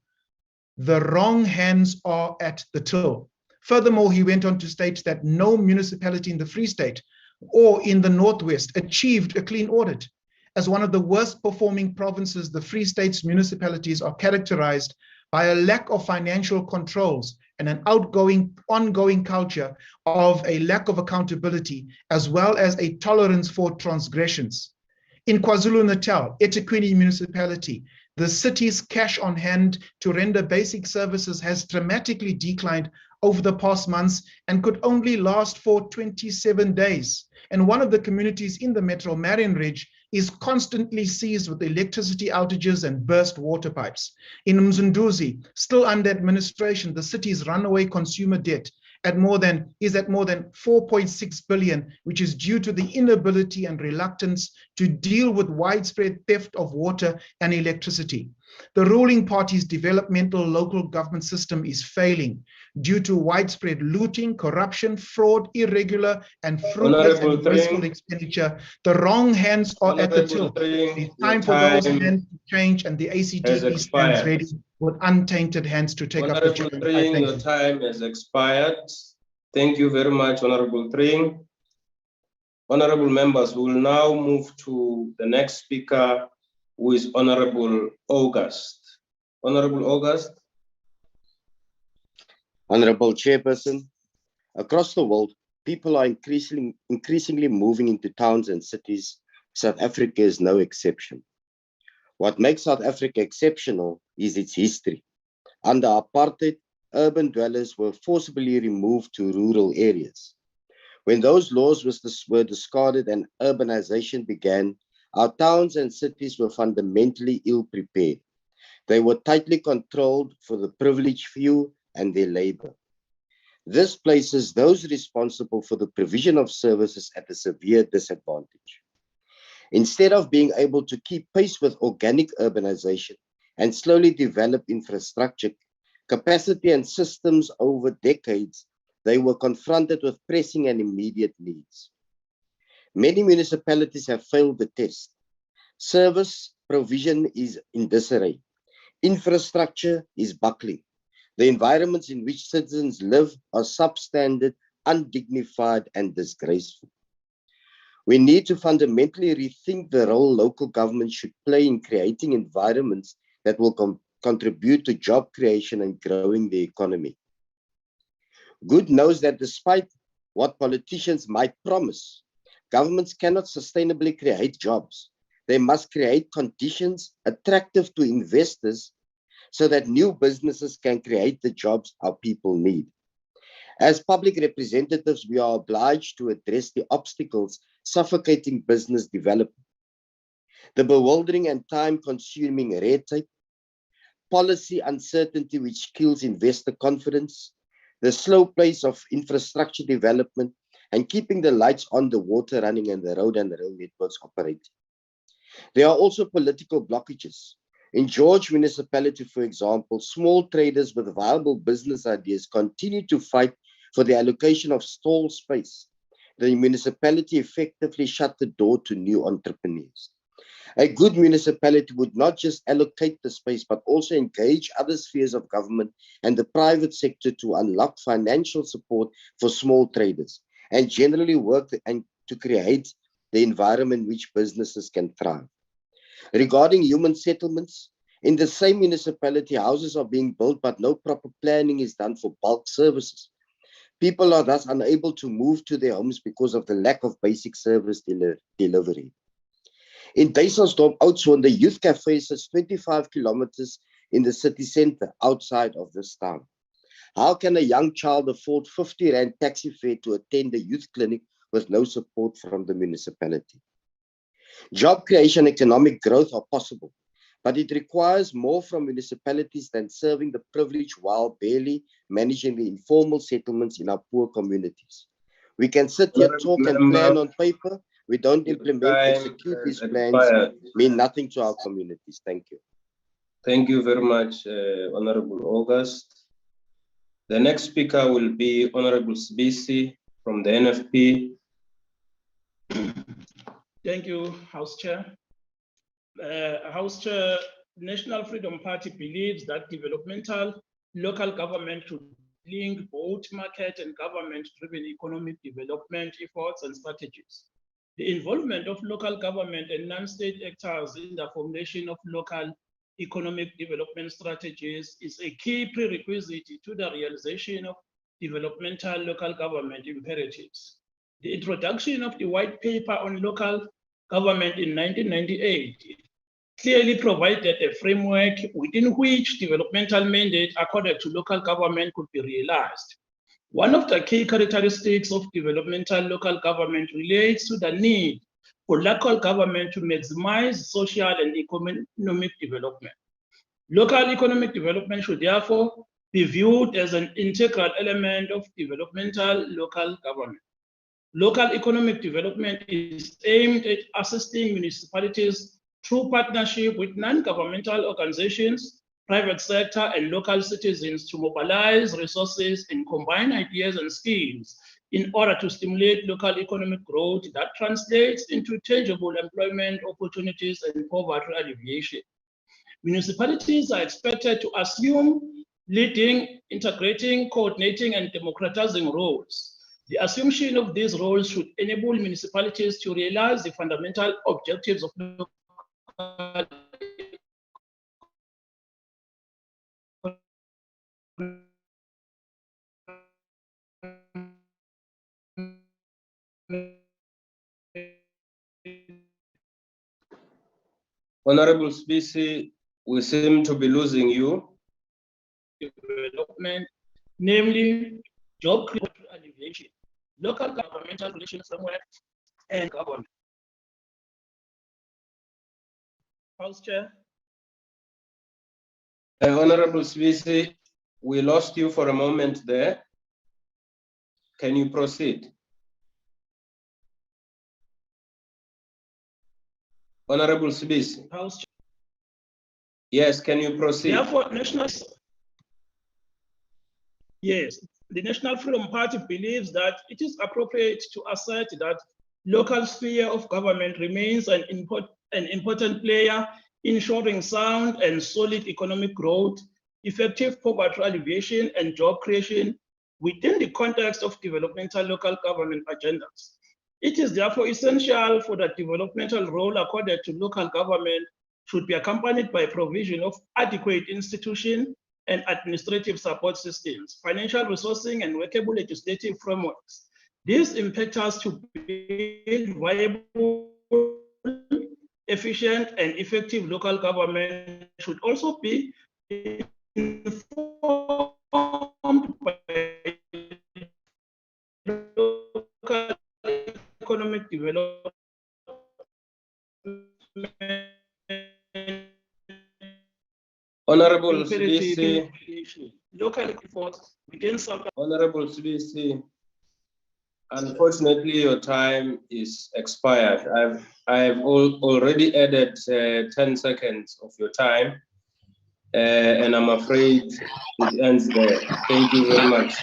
the wrong hands are at the till. Furthermore, he went on to state that no municipality in the Free State or in the Northwest achieved a clean audit. As one of the worst performing provinces, the Free State's municipalities are characterized by a lack of financial controls and an ongoing culture of a lack of accountability, as well as a tolerance for transgressions. In KwaZulu-Natal, eThekwini municipality, the city's cash on hand to render basic services has dramatically declined over the past months and could only last for 27 days. And one of the communities in the Metro, Marion Ridge, is constantly seized with electricity outages and burst water pipes. In Mzunduzi, still under administration, the city's runaway consumer debt is at more than 4.6 billion, which is due to the inability and reluctance to deal with widespread theft of water and electricity. The ruling party's developmental local government system is failing due to widespread looting, corruption, fraud, irregular and fruitless and wasteful expenditure. The wrong hands are at the till. It's time for those hands to change, and the ACDP stands ready with untainted hands to take up the challenge. Your time has expired. Thank you very much, Honorable Tring. Honorable members, we will now move to the next speaker, who is Honorable August. Honorable August. Honorable Chairperson, across the world, people are increasingly moving into towns and cities. South Africa is no exception. What makes South Africa exceptional is its history. Under apartheid, urban dwellers were forcibly removed to rural areas. When those laws were discarded and urbanization began, our towns and cities were fundamentally ill-prepared. They were tightly controlled for the privileged few and their labor. This places those responsible for the provision of services at a severe disadvantage. Instead of being able to keep pace with organic urbanization and slowly develop infrastructure, capacity and systems over decades, they were confronted with pressing and immediate needs. Many municipalities have failed the test. Service provision is in disarray. Infrastructure is buckling. The environments in which citizens live are substandard, undignified, and disgraceful. We need to fundamentally rethink the role local government should play in creating environments that will contribute to job creation and growing the economy. Good knows that despite what politicians might promise, governments cannot sustainably create jobs. They must create conditions attractive to investors so that new businesses can create the jobs our people need. As public representatives, we are obliged to address the obstacles suffocating business development. The bewildering and time-consuming red tape, policy uncertainty which kills investor confidence, the slow pace of infrastructure development, and keeping the lights on, the water running, and the road and rail networks operating. There are also political blockages. In George Municipality, for example, small traders with viable business ideas continue to fight for the allocation of stall space. The municipality effectively shut the door to new entrepreneurs. A good municipality would not just allocate the space, but also engage other spheres of government and the private sector to unlock financial support for small traders and generally work to create the environment in which businesses can thrive. Regarding human settlements, In the same municipality, houses are being built, but no proper planning is done for bulk services. People are thus unable to move to their homes because of the lack of basic service delivery. In Duiselsdorp, Oudtshoorn, the youth cafe sits 25 kilometers in the city center outside of this town. How can a young child afford 50 Rand taxi fare to attend a youth clinic with no support from the municipality? Job creation and economic growth are possible, but it requires more from municipalities than serving the privileged while barely managing the informal settlements in our poor communities. We can sit here, talk and plan on paper. We don't implement, execute these plans, mean nothing to our communities. Thank you. Thank you very much, Honorable August. The next speaker will be Honorable Sibisi from the NFP. Thank you, House Chair. House Chair, National Freedom Party believes that developmental local government should link both market and government-driven economic development efforts and strategies. The involvement of local government and non-state actors in the formulation of local economic development strategies is a key prerequisite to the realization of developmental local government imperatives. The introduction of the white paper on local government in 1998 clearly provided a framework within which developmental mandate accorded to local government could be realized. One of the key characteristics of developmental local government relates to the need for local government to maximize social and economic development. Local economic development should therefore be viewed as an integral element of developmental local government. Local economic development is aimed at assisting municipalities through partnership with non-governmental organizations, private sector, and local citizens to mobilize resources and combine ideas and skills in order to stimulate local economic growth that translates into tangible employment opportunities and poverty alleviation. Municipalities are expected to assume leading, integrating, coordinating, and democratizing roles. The assumption of these roles should enable municipalities to realize the fundamental objectives of local Honorable Sibisi, we seem to be losing you. Development, namely job creation, alleviation, local governmental relations framework, and government. House Chair. Honorable Sibisi, we lost you for a moment there. Can you proceed? Honorable Sibisi. House Chair. Yes, can you proceed? Therefore, Yes, the National Freedom Party believes that it is appropriate to assert that local sphere of government remains an important player in ensuring sound and solid economic growth, effective poverty alleviation, and job creation within the context of developmental local government agendas. It is therefore essential for the developmental role accorded to local government should be accompanied by provision of adequate institution and administrative support systems, financial resourcing, and workable legislative frameworks. This impetus to build viable, efficient, and effective local government should also be informed by local economic development, Honorable Sibisi. Local efforts within South. Honorable Sibisi, unfortunately, your time is expired. I've already added 10 seconds of your time, and I'm afraid it ends there. Thank you very much.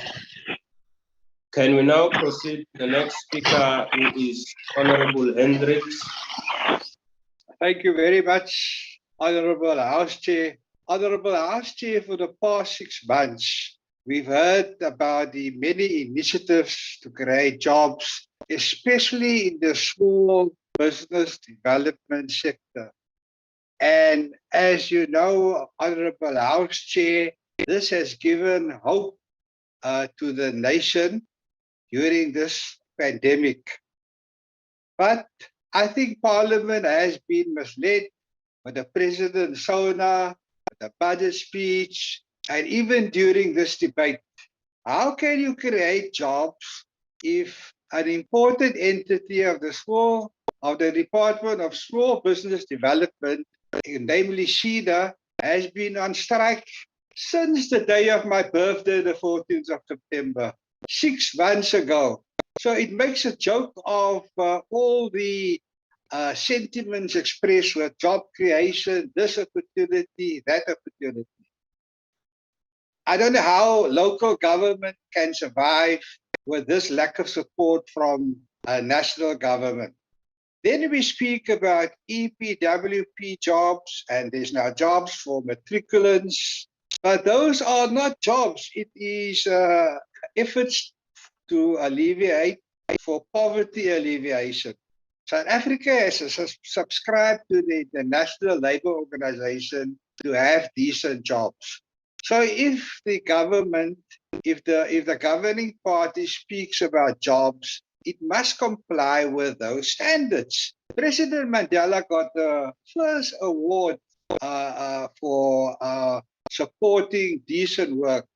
Can we now proceed to the next speaker, who is Honorable Hendricks? Thank you very much, Honorable House Chair. Honorable House Chair, for the past 6 months, we've heard about the many initiatives to create jobs, especially in the small business development sector. And as you know, Honorable House Chair, this has given hope to the nation during this pandemic. But I think Parliament has been misled with the President Sona, the budget speech, and even during this debate. How can you create jobs if an important entity of the Department of Small Business Development, namely SHIDA, has been on strike since the day of my birthday, the 14th of September, 6 months ago. So it makes a joke of all the sentiments expressed with job creation, this opportunity, that opportunity. I don't know how local government can survive with this lack of support from national government. Then we speak about EPWP jobs, and there's now jobs for matriculants, but those are not jobs. It is efforts to alleviate for poverty alleviation. South Africa has subscribed to the National Labour Organization to have decent jobs. So if the government, if the governing party speaks about jobs, it must comply with those standards. President Mandela got the first award for supporting decent work.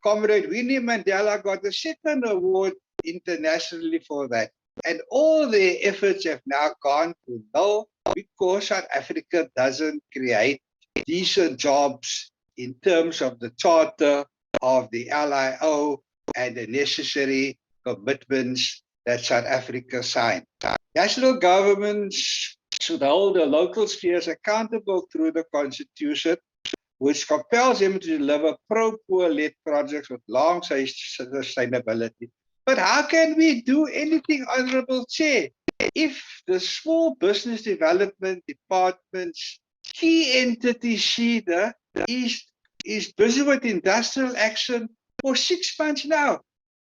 Comrade Winnie Mandela got the second award internationally for that. And all their efforts have now gone to null because South Africa doesn't create decent jobs in terms of the charter of the LIO and the necessary commitments that South Africa signed. National governments should hold the local spheres accountable through the Constitution, which compels them to deliver pro-poor-led projects with long sustainability. But how can we do anything, Honorable Chair, if the Small Business Development Department's key entity, SHIDA, is busy with industrial action for 6 months now?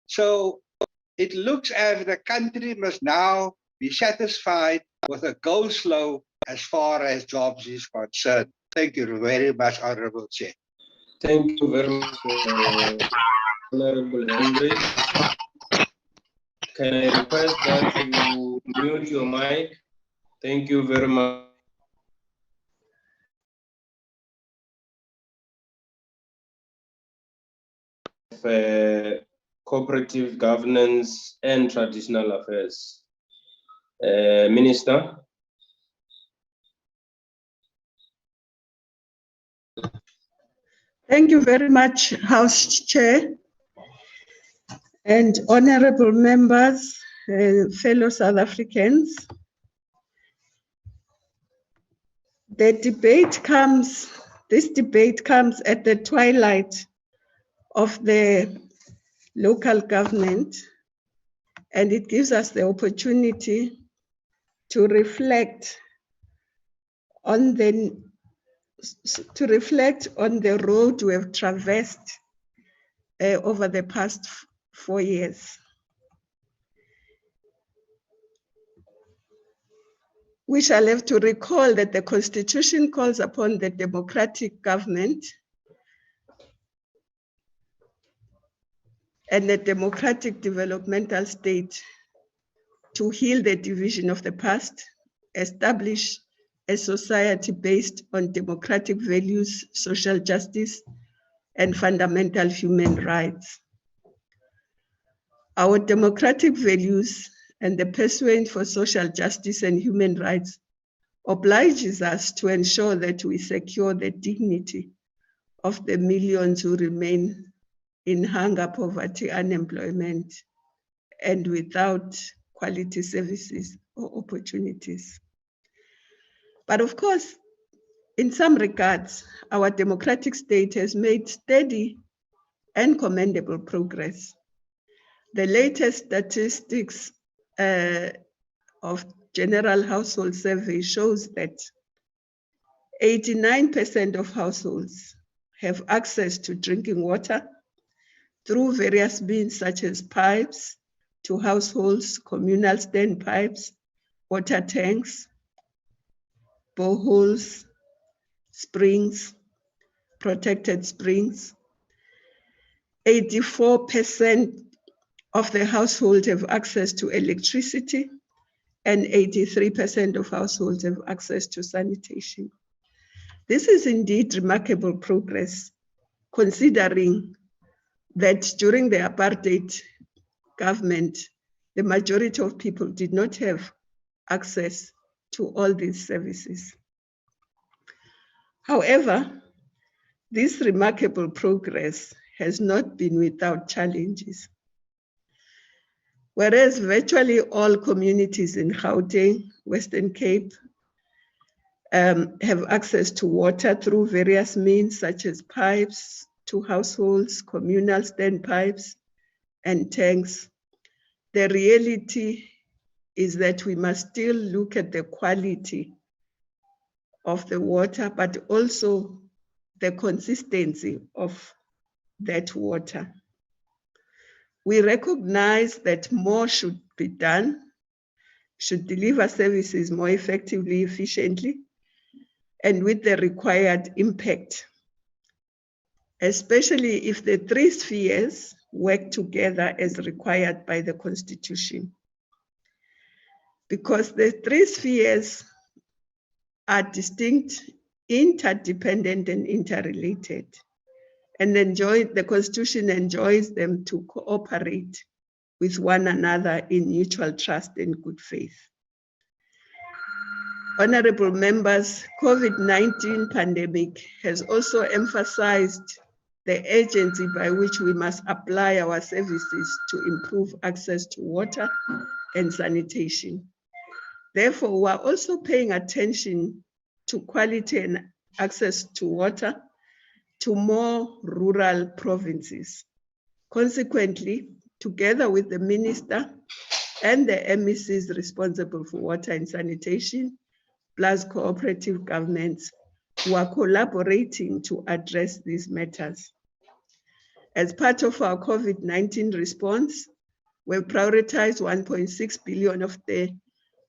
So it looks as the country must now be satisfied with a go slow as far as jobs is concerned. Thank you very much, Honorable Chair. Thank you very much, Honorable Henry. Can I request that you mute your mic? Thank you very much. Cooperative governance and traditional affairs. Minister. Thank you very much, House Chair, and honorable members, fellow South Africans. This debate comes at the twilight of the local government, and it gives us the opportunity to reflect on the road we have traversed over the past 4 years. We shall have to recall that the Constitution calls upon the democratic government and the democratic developmental state to heal the division of the past, establish a society based on democratic values, social justice, and fundamental human rights. Our democratic values and the pursuit for social justice and human rights obliges us to ensure that we secure the dignity of the millions who remain in hunger, poverty, unemployment, and without quality services or opportunities. But of course, in some regards, our democratic state has made steady and commendable progress. The latest statistics of General Household Survey shows that 89% of households have access to drinking water through various means such as pipes to households, communal standpipes, water tanks, boreholes, springs, protected springs. 84% of the households have access to electricity, and 83% of households have access to sanitation. This is indeed remarkable progress, considering that during the apartheid government, the majority of people did not have access to all these services. However, this remarkable progress has not been without challenges. Whereas virtually all communities in Gauteng, Western Cape, have access to water through various means such as pipes to households, communal standpipes, and tanks, the reality is that we must still look at the quality of the water, but also the consistency of that water. We recognize that more should be done, should deliver services more effectively, efficiently, and with the required impact, especially if the three spheres work together as required by the Constitution. Because the three spheres are distinct, interdependent, and interrelated, and the Constitution enjoins them to cooperate with one another in mutual trust and good faith. Honorable members, COVID-19 pandemic has also emphasized the urgency by which we must apply our services to improve access to water and sanitation. Therefore, we are also paying attention to quality and access to water to more rural provinces. Consequently, together with the minister and the MECs responsible for water and sanitation, plus cooperative governments, who are collaborating to address these matters. As part of our COVID-19 response, we've prioritized 1.6 billion of the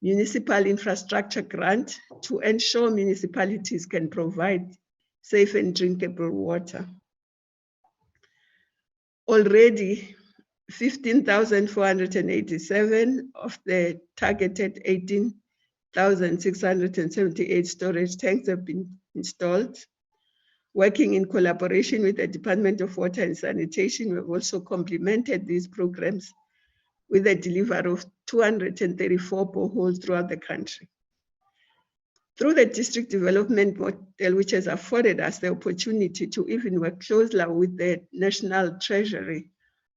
municipal infrastructure grant to ensure municipalities can provide safe and drinkable water. Already, 15,487 of the targeted 18,678 storage tanks have been installed. Working in collaboration with the Department of Water and Sanitation, we've also complemented these programs with the delivery of 234 boreholes throughout the country. Through the district development model, which has afforded us the opportunity to even work closely with the National Treasury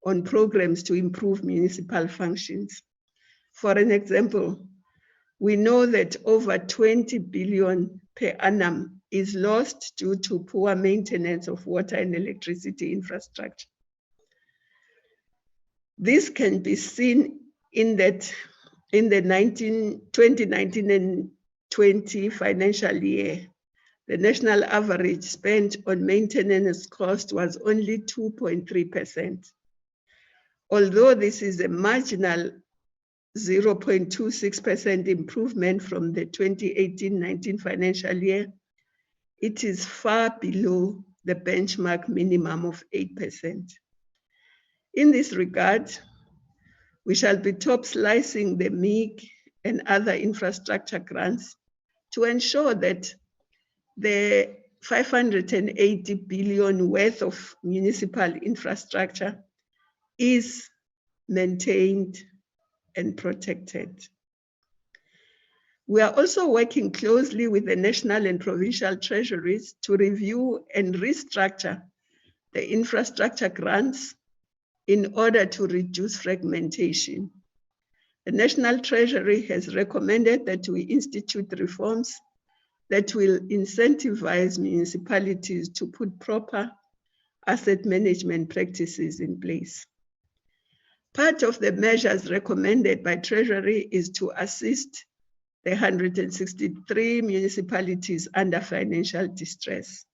on programs to improve municipal functions. For an example, we know that over 20 billion per annum is lost due to poor maintenance of water and electricity infrastructure. This can be seen in that in the 2019 and 20 financial year, the national average spent on maintenance cost was only 2.3%. Although this is a marginal 0.26% improvement from the 2018-19 financial year, it is far below the benchmark minimum of 8%. In this regard, we shall be top slicing the MIG and other infrastructure grants to ensure that the 580 billion worth of municipal infrastructure is maintained and protected. We are also working closely with the national and provincial treasuries to review and restructure the infrastructure grants in order to reduce fragmentation. The National Treasury has recommended that we institute reforms that will incentivize municipalities to put proper asset management practices in place. Part of the measures recommended by Treasury is to assist the 163 municipalities under financial distress.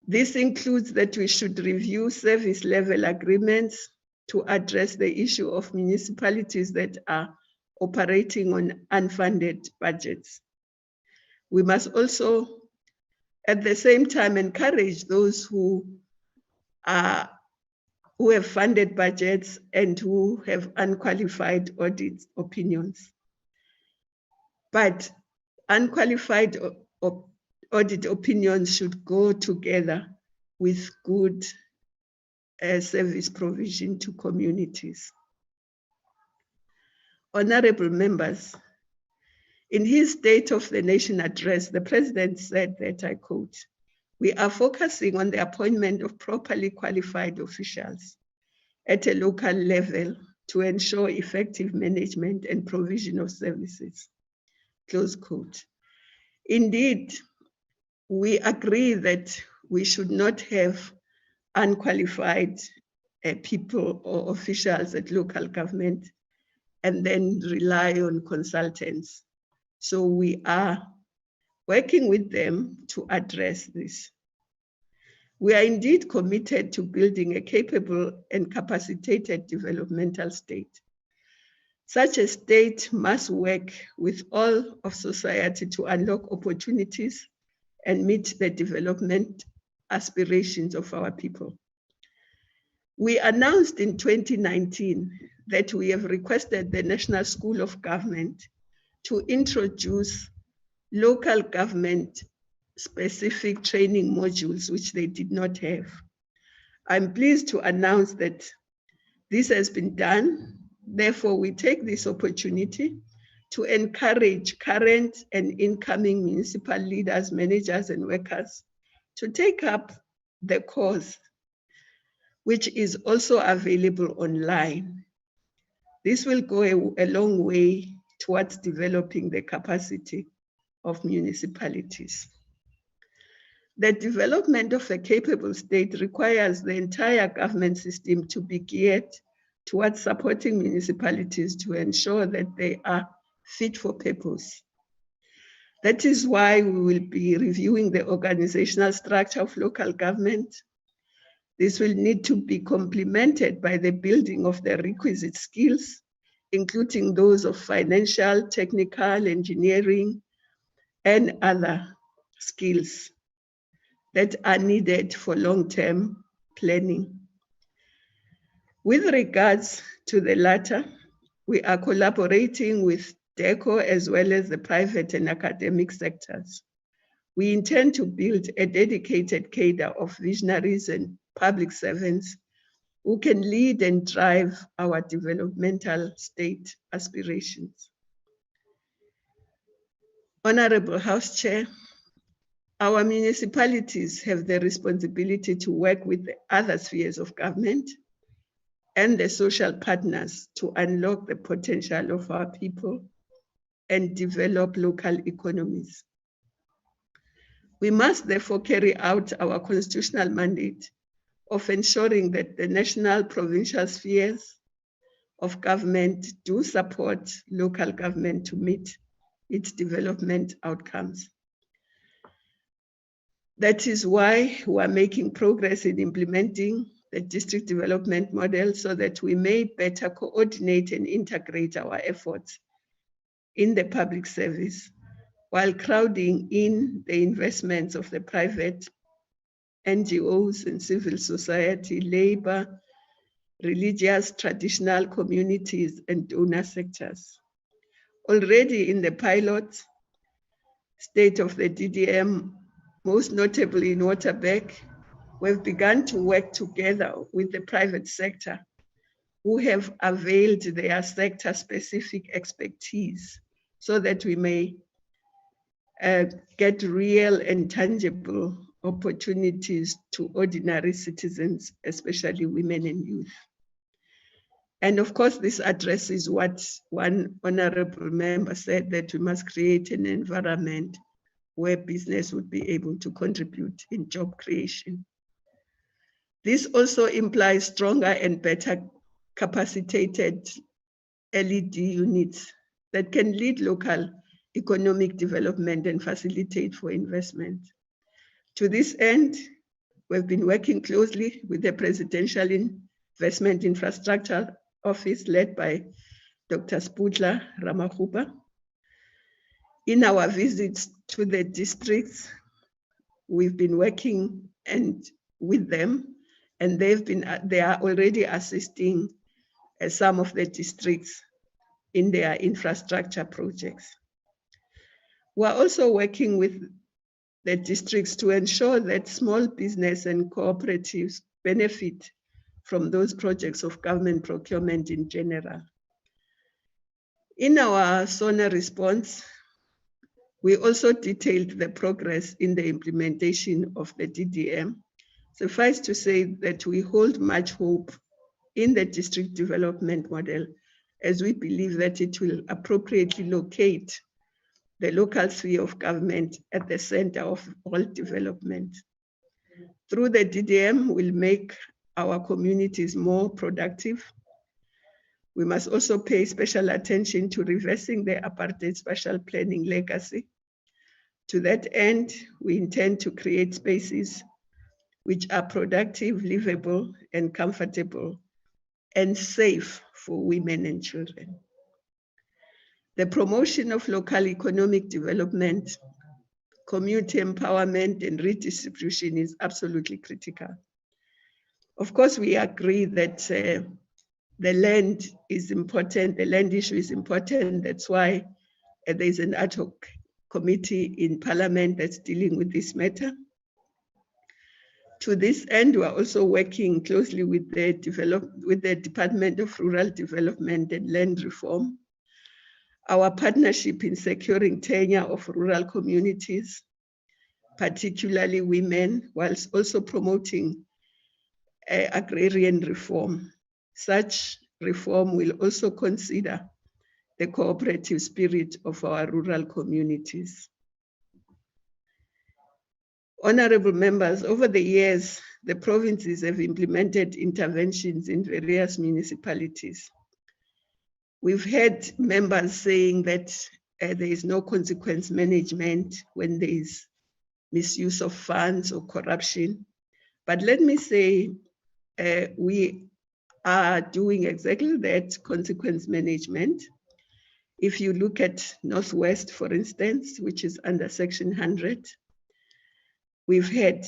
This includes that we should review service level agreements to address the issue of municipalities that are operating on unfunded budgets. We must also at the same time encourage those who have funded budgets and who have unqualified audit opinions. But unqualified audit opinions should go together with good service provision to communities. Honorable members, in his State of the Nation address, the President said that, I quote, "We are focusing on the appointment of properly qualified officials at a local level to ensure effective management and provision of services," close quote. Indeed, we agree that we should not have unqualified people or officials at local government and then rely on consultants. So we are working with them to address this. We are indeed committed to building a capable and capacitated developmental state. Such a state must work with all of society to unlock opportunities and meet the development aspirations of our people. We announced in 2019 that we have requested the National School of Government to introduce local government specific training modules, which they did not have. I'm pleased to announce that this has been done. Therefore, we take this opportunity to encourage current and incoming municipal leaders, managers, and workers to take up the course, which is also available online. This will go a long way towards developing the capacity of municipalities. The development of a capable state requires the entire government system to be geared towards supporting municipalities to ensure that they are fit for purpose. That is why we will be reviewing the organizational structure of local government. This will need to be complemented by the building of the requisite skills, including those of financial, technical, engineering, and other skills that are needed for long-term planning. With regards to the latter, we are collaborating with DECO as well as the private and academic sectors. We intend to build a dedicated cadre of visionaries and public servants who can lead and drive our developmental state aspirations. Honorable House Chair, our municipalities have the responsibility to work with the other spheres of government and the social partners to unlock the potential of our people and develop local economies. We must therefore carry out our constitutional mandate of ensuring that the national, provincial spheres of government do support local government to meet its development outcomes. That is why we are making progress in implementing the district development model so that we may better coordinate and integrate our efforts in the public service while crowding in the investments of the private NGOs and civil society, labor, religious, traditional communities, and donor sectors. Already in the pilot state of the DDM, most notably in Waterberg, we've begun to work together with the private sector who have availed their sector-specific expertise so that we may get real and tangible opportunities to ordinary citizens, especially women and youth. And of course, this addresses what one honorable member said, that we must create an environment where business would be able to contribute in job creation. This also implies stronger and better capacitated LED units that can lead local economic development and facilitate for investment. To this end, we've been working closely with the Presidential Investment Infrastructure Office led by Dr. Spudla Ramahuba. In our visits to the districts, we've been working with them, and they are already assisting some of the districts in their infrastructure projects. We're also working with the districts to ensure that small business and cooperatives benefit from those projects of government procurement in general. In our SONA response, we also detailed the progress in the implementation of the DDM. Suffice to say that we hold much hope in the district development model, as we believe that it will appropriately locate the local sphere of government at the center of all development. Through the DDM, we'll make our communities more productive. We must also pay special attention to reversing the apartheid spatial planning legacy. To that end, we intend to create spaces which are productive, livable, and comfortable, and safe for women and children. The promotion of local economic development, community empowerment, and redistribution is absolutely critical. Of course, we agree that the land is important, the land issue is important. That's why there's an ad hoc committee in Parliament that's dealing with this matter. To this end, we are also working closely with the Department of Rural Development and Land Reform. Our partnership in securing tenure of rural communities, particularly women, whilst also promoting agrarian reform. Such reform will also consider the cooperative spirit of our rural communities. Honorable members, over the years, the provinces have implemented interventions in various municipalities. We've had members saying that there is no consequence management when there is misuse of funds or corruption. But let me say, we are doing exactly that, consequence management. If you look at Northwest, for instance, which is under Section 100, we've had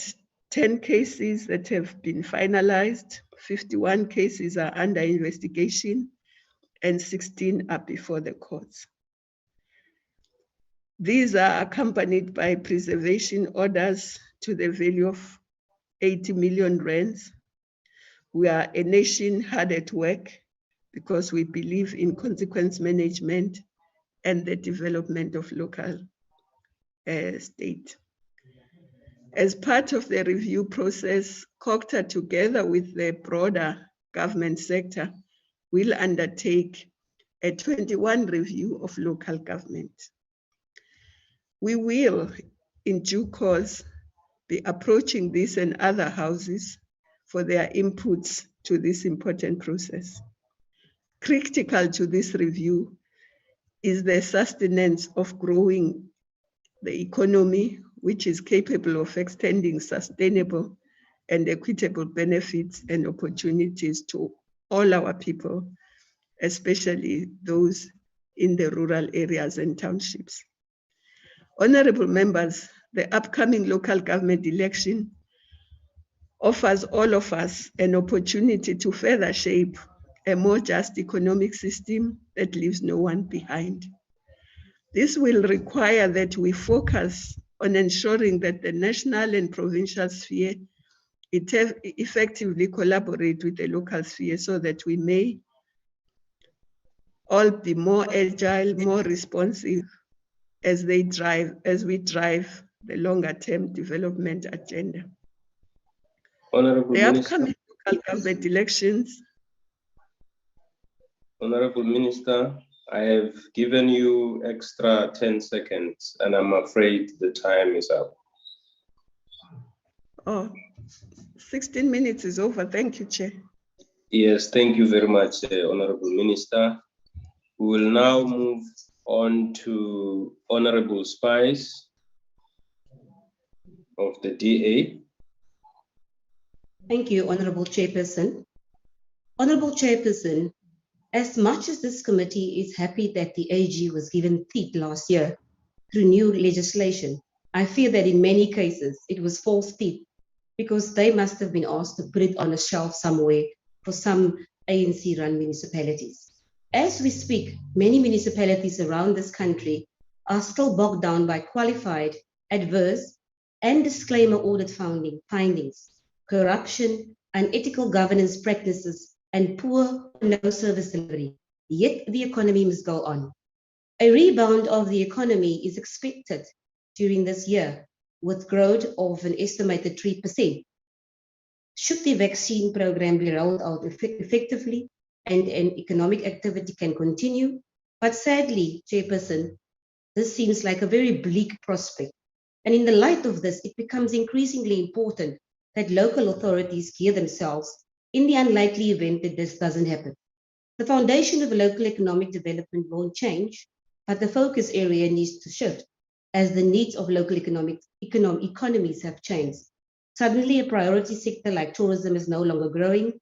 10 cases that have been finalized, 51 cases are under investigation, and 16 are before the courts. These are accompanied by preservation orders to the value of 80 million rands. We are a nation hard at work because we believe in consequence management and the development of local state. As part of the review process, COGTA, together with the broader government sector, will undertake a 21 review of local government. We will, in due course, be approaching this and other houses for their inputs to this important process. Critical to this review is the sustenance of growing the economy, which is capable of extending sustainable and equitable benefits and opportunities to all our people, especially those in the rural areas and townships. Honorable members, the upcoming local government election offers all of us an opportunity to further shape a more just economic system that leaves no one behind. This will require that we focus on ensuring that the national and provincial sphere effectively collaborate with the local sphere so that we may all be more agile, more responsive as we drive the longer term development agenda. Honorable The Minister. upcoming local government elections. Honorable Minister, I have given you extra 10 seconds and I'm afraid the time is up. Oh, 16 minutes is over. Thank you, Chair. Yes, thank you very much, Honorable Minister. We will now move on to Honorable Spice of the DA. Thank you, Honorable Chairperson. Honorable Chairperson, as much as this committee is happy that the AG was given teeth last year through new legislation, I fear that in many cases it was false teeth, because they must have been asked to put it on a shelf somewhere for some ANC-run municipalities. As we speak, many municipalities around this country are still bogged down by qualified, adverse, and disclaimer audit findings, corruption, unethical governance practices, and poor or no service delivery. Yet the economy must go on. A rebound of the economy is expected during this year, with growth of an estimated 3%. Should the vaccine program be rolled out effectively and economic activity can continue? But sadly, Chairperson, this seems like a very bleak prospect. And in the light of this, it becomes increasingly important that local authorities gear themselves in the unlikely event that this doesn't happen. The foundation of local economic development won't change, but the focus area needs to shift as the needs of local economies have changed. Suddenly, a priority sector like tourism is no longer growing.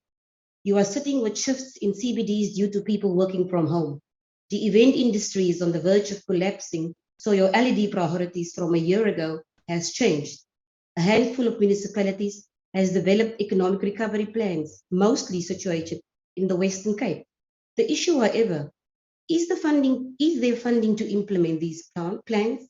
You are sitting with shifts in CBDs due to people working from home. The event industry is on the verge of collapsing, so your LED priorities from a year ago has changed. A handful of municipalities has developed economic recovery plans, mostly situated in the Western Cape. The issue, however, is there funding to implement these plans?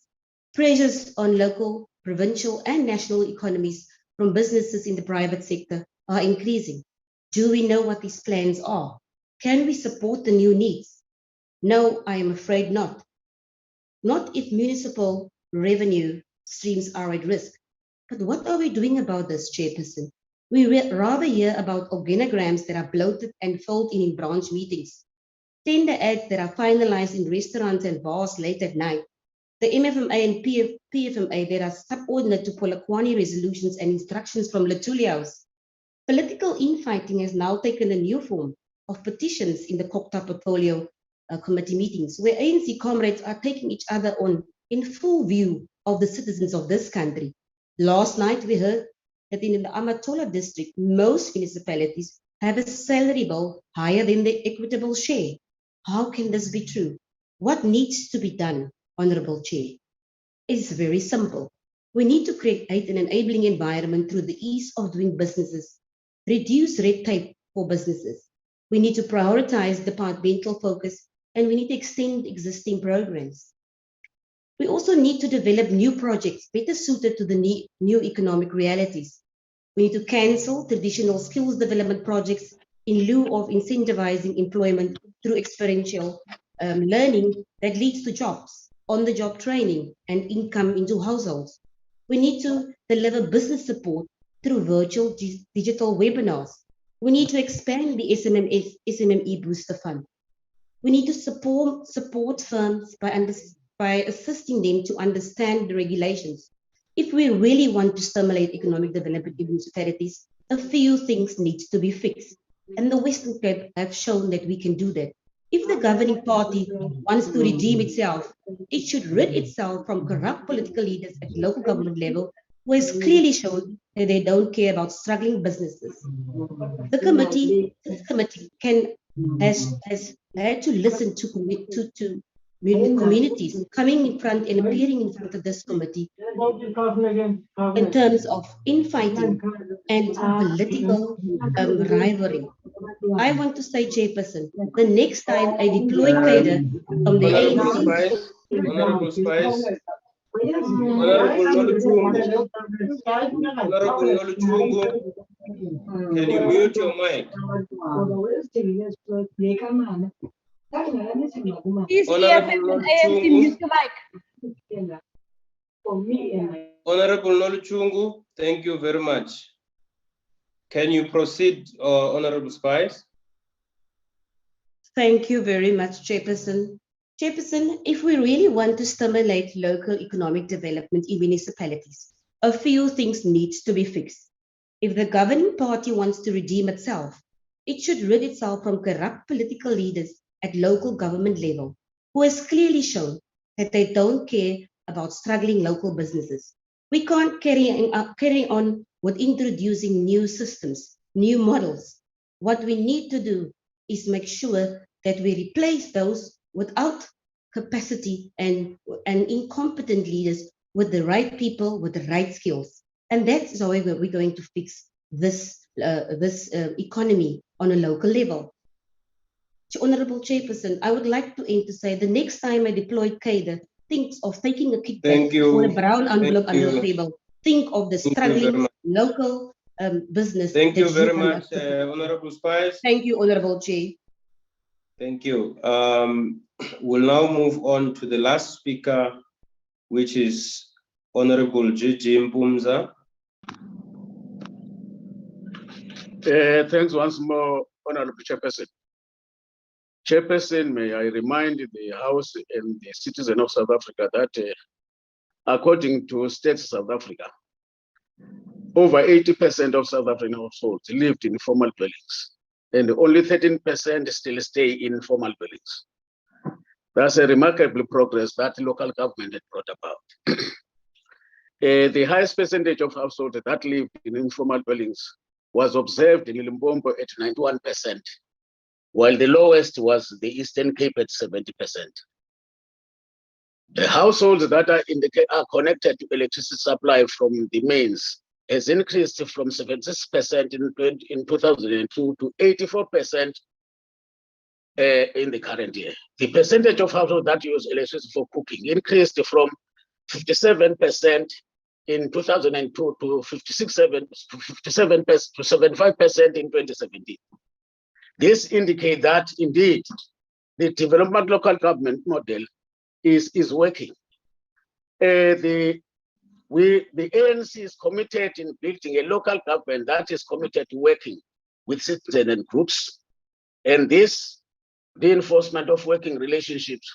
Pressures on local, provincial, and national economies from businesses in the private sector are increasing. Do we know what these plans are? Can we support the new needs? No, I am afraid not. Not if municipal revenue streams are at risk. But what are we doing about this, Chairperson? We rather hear about organograms that are bloated and filled in branch meetings, tender ads that are finalized in restaurants and bars late at night, the MFMA and PFMA that are subordinate to Polokwane resolutions and instructions from Lutuliaus. Political infighting has now taken a new form of petitions in the Kokta portfolio committee meetings, where ANC comrades are taking each other on in full view of the citizens of this country. Last night, we heard that in the Amatola district, most municipalities have a salary bill higher than the equitable share. How can this be true? What needs to be done, Honorable Chair? It's very simple. We need to create an enabling environment through the ease of doing businesses, reduce red tape for businesses. We need to prioritize departmental focus, and we need to extend existing programs. We also need to develop new projects better suited to the new economic realities. We need to cancel traditional skills development projects in lieu of incentivizing employment through experiential learning that leads to jobs, on-the-job training, and income into households. We need to deliver business support through virtual digital webinars. We need to expand the SMME Booster Fund. We need to support firms by assisting them to understand the regulations. If we really want to stimulate economic development in municipalities, a few things need to be fixed. And the Western Cape have shown that we can do that. If the governing party wants to redeem itself, it should rid itself from corrupt political leaders at local government level who has clearly shown that they don't care about struggling businesses. This committee has had to listen to communities coming in front and appearing in front of this committee in terms of infighting and political rivalry. I want to say, Chairperson, the next time a deployed cadre from the ANC... Honorable Spice. Honorable Noluchungu, can you mute your mic? Honorable Noluchungu, thank you very much. Can you proceed, Honorable Spice? Thank you very much, Chairperson. Chairperson, if we really want to stimulate local economic development in municipalities, a few things need to be fixed. If the governing party wants to redeem itself, it should rid itself from corrupt political leaders at local government level, who has clearly shown that they don't care about struggling local businesses. We can't carry on with introducing new systems, new models. What we need to do is make sure that we replace those without capacity and incompetent leaders with the right people, with the right skills. And that's how we're going to fix this economy on a local level. Honorable Chairperson, I would like to end to say the next time a deployed cadre thinks of taking a kickback for a brown envelope under the table, think of the struggling local business. Thank you very much, Honorable Spice. Thank you, Honorable Chair. Thank you. We'll now move on to the last speaker, which is Honorable G G Mpumza. Thanks once more, Honorable Chairperson. Chairperson, may I remind the House and the citizen of South Africa that according to Stats South Africa, over 80% of South African households lived in formal dwellings, and only 13% still stay in formal dwellings. That's a remarkable progress that local government had brought about. The highest percentage of households that lived in informal dwellings was observed in Limpopo at 91%, while the lowest was the Eastern Cape at 70%. The households that are connected to electricity supply from the mains has increased from 76% in 2002 to 84% in the current year. The percentage of households that use electricity for cooking increased from 57% in 2002 to 57% to 75% in 2017. This indicates that indeed the development local government model is working. The ANC is committed in building a local government that is committed to working with citizens and groups, and this reinforcement of working relationships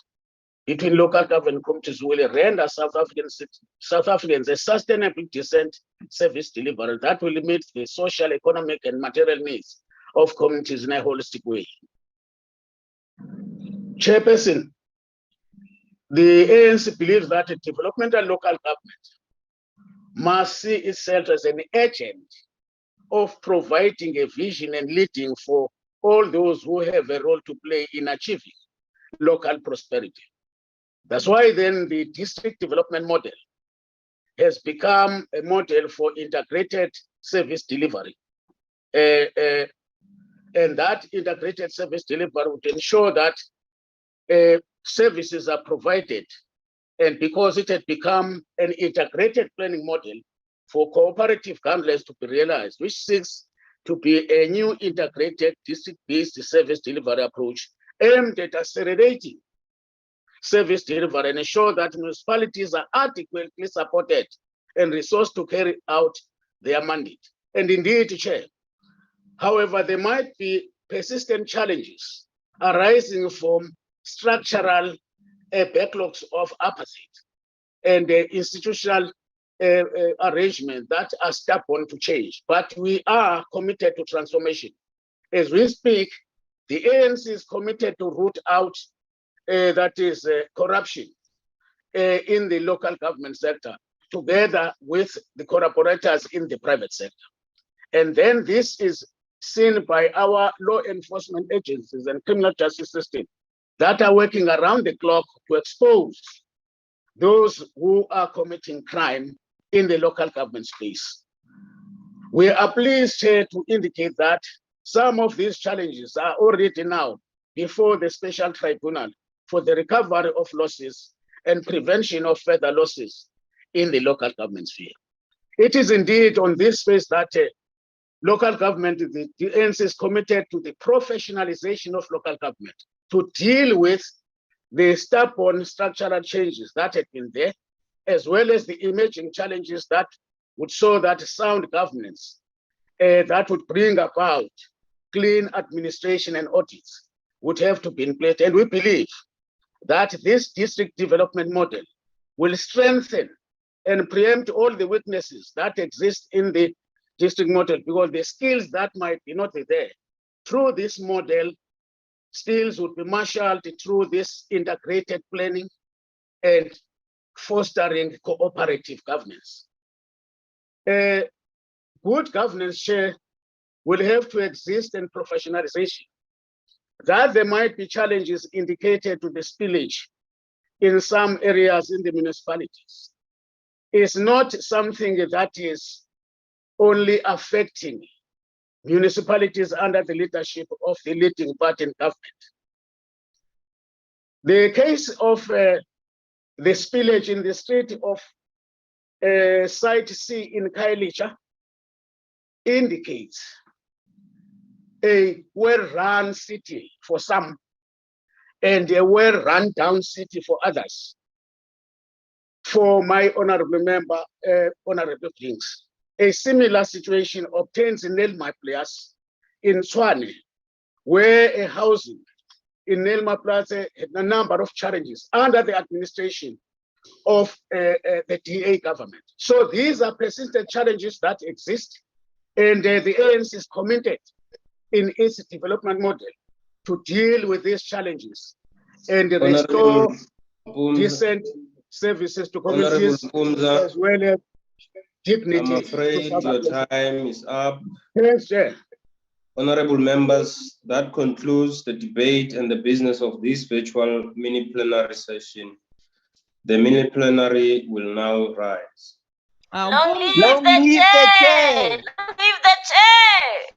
between local government communities will render South Africans a sustainable, decent service delivery that will meet the social, economic, and material needs of communities in a holistic way. Chairperson, the ANC believes that a developmental local government must see itself as an agent of providing a vision and leading for all those who have a role to play in achieving local prosperity. That's why then the district development model has become a model for integrated service delivery. And that integrated service delivery would ensure that services are provided. And because it had become an integrated planning model for cooperative governance to be realized, which seeks to be a new integrated district-based service delivery approach aimed at accelerating service delivery and ensure that municipalities are adequately supported and resourced to carry out their mandate. And indeed, Chair, however, there might be persistent challenges arising from structural backlogs of apathy and institutional arrangements that are stubborn to change. But we are committed to transformation. As we speak, the ANC is committed to root out corruption in the local government sector, together with the collaborators in the private sector. And then this is seen by our law enforcement agencies and criminal justice system that are working around the clock to expose those who are committing crime in the local government space. We are pleased here to indicate that some of these challenges are already now before the special tribunal for the recovery of losses and prevention of further losses in the local government sphere. It is indeed on this space that local government, the ANC is committed to the professionalization of local government to deal with the stubborn structural changes that had been there, as well as the emerging challenges that would show that sound governance that would bring about clean administration and audits would have to be in place. And we believe that this district development model will strengthen and preempt all the weaknesses that exist in the district model, because the skills that might be not there through this model, skills would be marshaled through this integrated planning and fostering cooperative governance. Good governance share will have to exist in professionalization. That there might be challenges indicated to the spillage in some areas in the municipalities. is not something that is only affecting municipalities under the leadership of the leading party in government. The case of the spillage in the street of Site C in Khayelitsha indicates a well-run city for some and a well-run down city for others. For my honorable member, honorable Kings, a similar situation obtains in Nelmaplas in Tshwane, where a housing in Nelmaplas had a number of challenges under the administration of the DA government. So these are persistent challenges that exist, and the ANC is committed in its development model to deal with these challenges and restore decent services to communities as well as dignity. I'm afraid your time is up. Yes, Chair. Honorable members, that concludes the debate and the business of this virtual mini-plenary session. The mini-plenary will now rise. Long live the chair! Long live the chair!